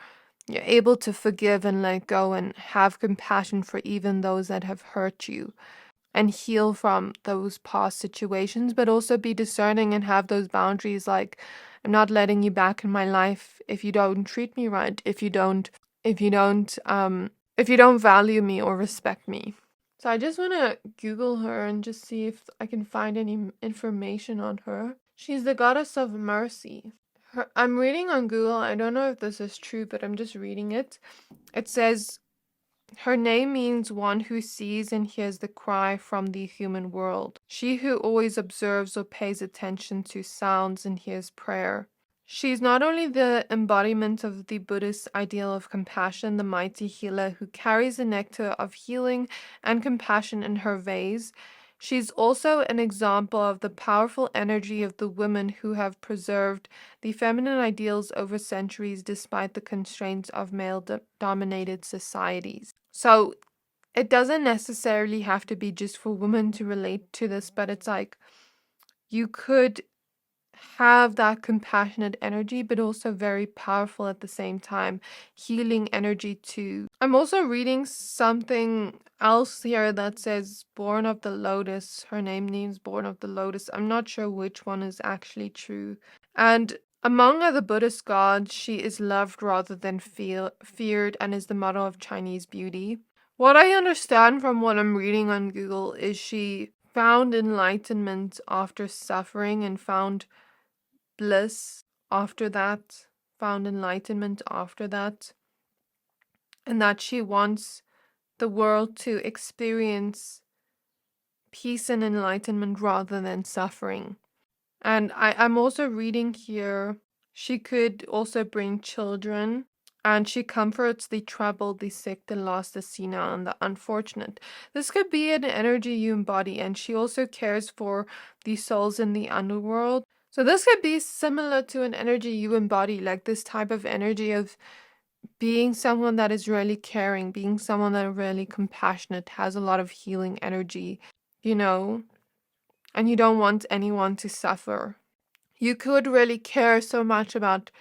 you're able to forgive and let go and have compassion for even those that have hurt you and heal from those past situations, but also be discerning and have those boundaries like, I'm not letting you back in my life if you don't treat me right, if you don't if you don't value me or respect me. So I just want to Google her and just see if I can find any information on her. She's the goddess of mercy. I'm reading on Google. I don't know if this is true, but I'm just reading it. It says her name means one who sees and hears the cry from the human world. She who always observes or pays attention to sounds and hears prayer. She's not only the embodiment of the Buddhist ideal of compassion, the mighty healer who carries the nectar of healing and compassion in her vase. She's also an example of the powerful energy of the women who have preserved the feminine ideals over centuries despite the constraints of male-dominated societies. So it doesn't necessarily have to be just for women to relate to this, but it's like you could have that compassionate energy, but also very powerful at the same time, healing energy too. I'm also reading something else here that says Born of the Lotus. Her name means Born of the Lotus. I'm not sure which one is actually true. And among other Buddhist gods, she is loved rather than feared and is the model of Chinese beauty. What I understand from what I'm reading on Google is she found enlightenment after suffering and found bliss after that, found enlightenment after that, and that she wants the world to experience peace and enlightenment rather than suffering. And I'm also reading here, she could also bring children, and she comforts the troubled, the sick, the lost, the senile, and the unfortunate. This could be an energy you embody, and she also cares for the souls in the underworld. So this could be similar to an energy you embody, like this type of energy of being someone that is really caring, being someone that is really compassionate, has a lot of healing energy, you know, and you don't want anyone to suffer. You could really care so much about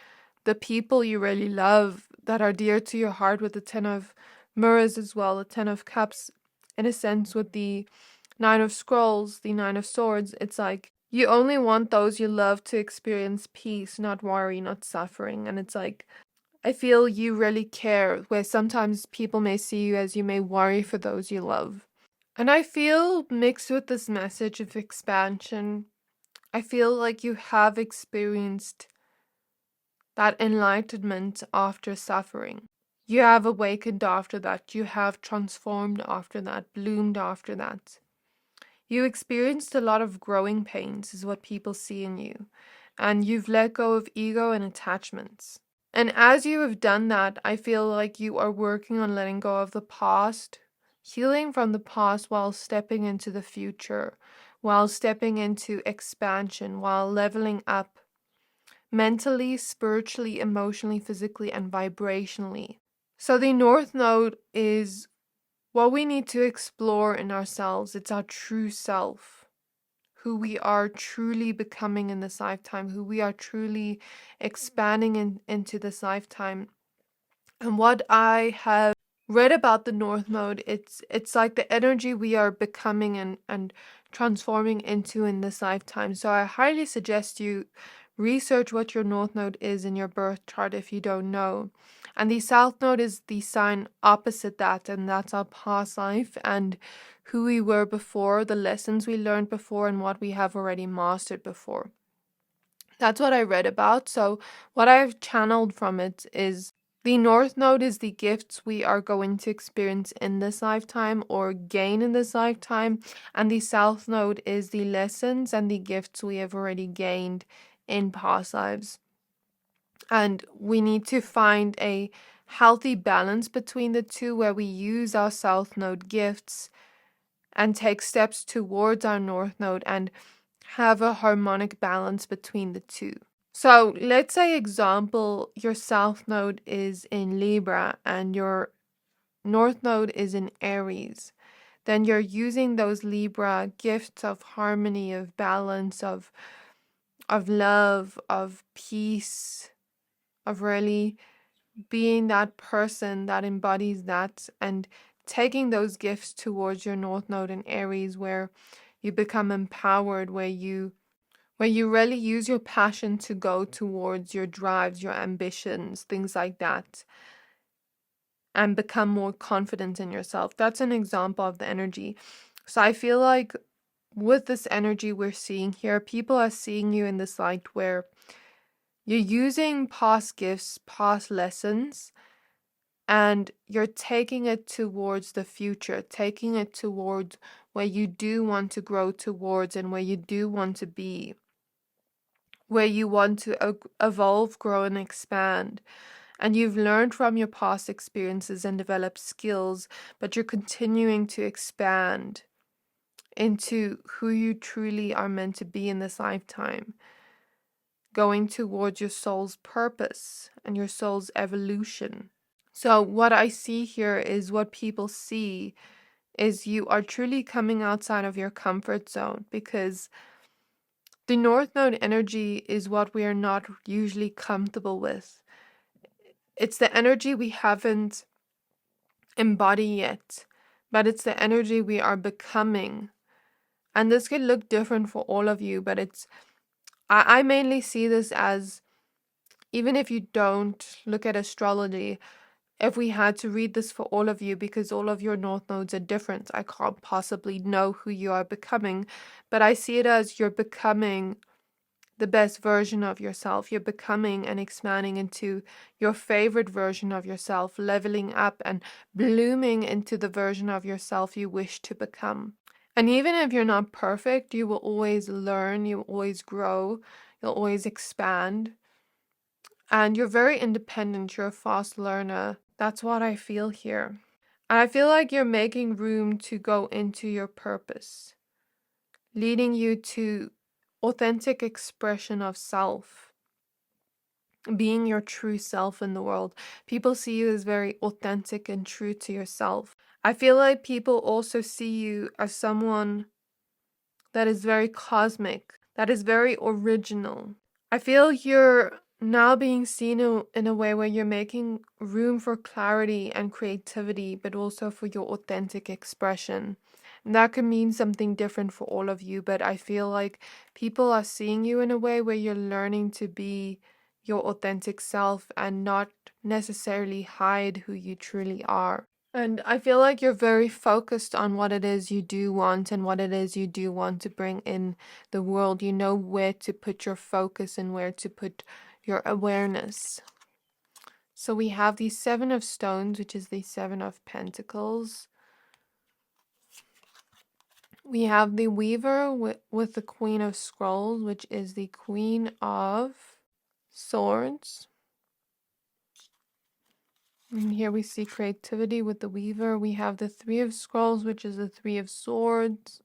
the people you really love that are dear to your heart, with the Ten of Mirrors as well, the Ten of Cups, in a sense, with the Nine of Scrolls, the Nine of Swords. It's like you only want those you love to experience peace, not worry, not suffering. And it's like, I feel you really care, where sometimes people may see you as you may worry for those you love. And I feel mixed with this message of expansion, I feel like you have experienced that enlightenment after suffering. You have awakened after that. You have transformed after that, bloomed after that. You experienced a lot of growing pains, is what people see in you. And you've let go of ego and attachments. And as you have done that, I feel like you are working on letting go of the past, healing from the past while stepping into the future, while stepping into expansion, while leveling up mentally, spiritually, emotionally, physically, and vibrationally. So the North Node is what we need to explore in ourselves. It's our true self. who we are truly becoming in this lifetime, who we are truly expanding into this lifetime. And what I have read about the North Node, it's like the energy we are becoming and transforming into in this lifetime. So I highly suggest you research what your North Node is in your birth chart if you don't know. And the South Node is the sign opposite that, and that's our past life and who we were before, the lessons we learned before, and what we have already mastered before. That's what I read about. So what I've channeled from it is the North Node is the gifts we are going to experience in this lifetime or gain in this lifetime. And the South Node is the lessons and the gifts we have already gained in past lives. And we need to find a healthy balance between the two where we use our South Node gifts and take steps towards our North Node and have a harmonic balance between the two. So let's say example, your South Node is in Libra and your North Node is in Aries. Then you're using those Libra gifts of harmony, of balance, of love, of peace, of really being that person that embodies that, and taking those gifts towards your North Node in Aries where you become empowered, where you really use your passion to go towards your drives, your ambitions, things like that, and become more confident in yourself. That's an example of the energy. So I feel like with this energy we're seeing here, people are seeing you in this light where you're using past gifts, past lessons, and you're taking it towards the future, taking it towards where you do want to grow towards and where you do want to be, where you want to evolve, grow, and expand. And you've learned from your past experiences and developed skills, but you're continuing to expand into who you truly are meant to be in this lifetime, going towards your soul's purpose and your soul's evolution. So what I see here is what people see is you are truly coming outside of your comfort zone, because the North Node energy is what we are not usually comfortable with. It's the energy we haven't embodied yet, but it's the energy we are becoming. And this could look different for all of you, but I mainly see this as, even if you don't look at astrology, if we had to read this for all of you, because all of your North Nodes are different, I can't possibly know who you are becoming, but I see it as you're becoming the best version of yourself. You're becoming and expanding into your favorite version of yourself, leveling up and blooming into the version of yourself you wish to become. And even if you're not perfect, you will always learn, you will always grow, you'll always expand. And you're very independent, you're a fast learner. That's what I feel here. And I feel like you're making room to go into your purpose, leading you to authentic expression of self, being your true self in the world. People see you as very authentic and true to yourself. I feel like people also see you as someone that is very cosmic, that is very original. I feel you're now being seen in a way where you're making room for clarity and creativity, but also for your authentic expression. And that could mean something different for all of you, but I feel like people are seeing you in a way where you're learning to be your authentic self and not necessarily hide who you truly are. And I feel like you're very focused on what it is you do want and what it is you do want to bring in the world. You know where to put your focus and where to put your awareness. So we have the Seven of Stones, which is the Seven of Pentacles. We have the Weaver with the Queen of Scrolls, which is the Queen of Swords. And here we see creativity with the Weaver. We have the Three of Scrolls, which is the Three of Swords.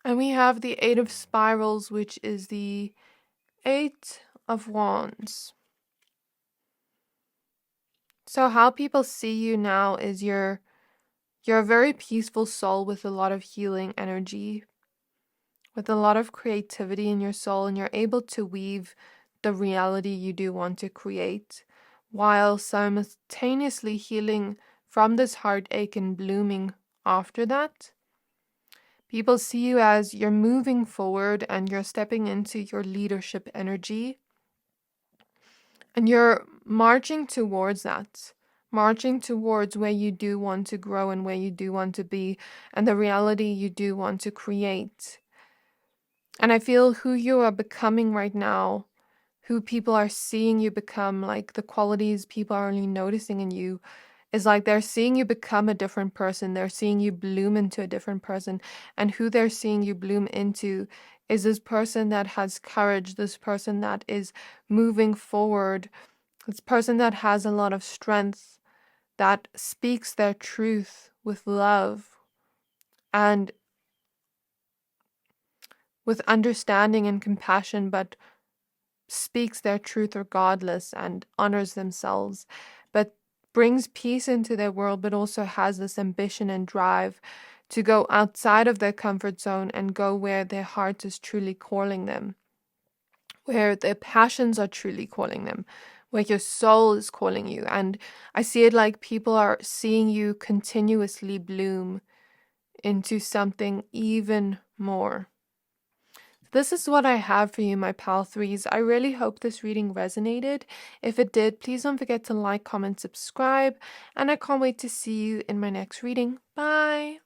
And we have the Eight of Spirals, which is the Eight of Wands. So how people see you now is you're You're a very peaceful soul with a lot of healing energy, with a lot of creativity in your soul, and you're able to weave the reality you do want to create while simultaneously healing from this heartache and blooming after that. People see you as you're moving forward and you're stepping into your leadership energy, and you're marching towards that, marching towards where you do want to grow and where you do want to be and the reality you do want to create. And I feel who you are becoming right now, who people are seeing you become, like the qualities people are only noticing in you, is like they're seeing you become a different person. They're seeing you bloom into a different person. And who they're seeing you bloom into is this person that has courage, this person that is moving forward, this person that has a lot of strength, that speaks their truth with love and with understanding and compassion, but speaks their truth regardless and honors themselves, but brings peace into their world, but also has this ambition and drive to go outside of their comfort zone and go where their heart is truly calling them, where their passions are truly calling them, where your soul is calling you. And I see it like people are seeing you continuously bloom into something even more. This is what I have for you, my pal threes. I really hope this reading resonated. If it did, please don't forget to like, comment, subscribe, and I can't wait to see you in my next reading. Bye!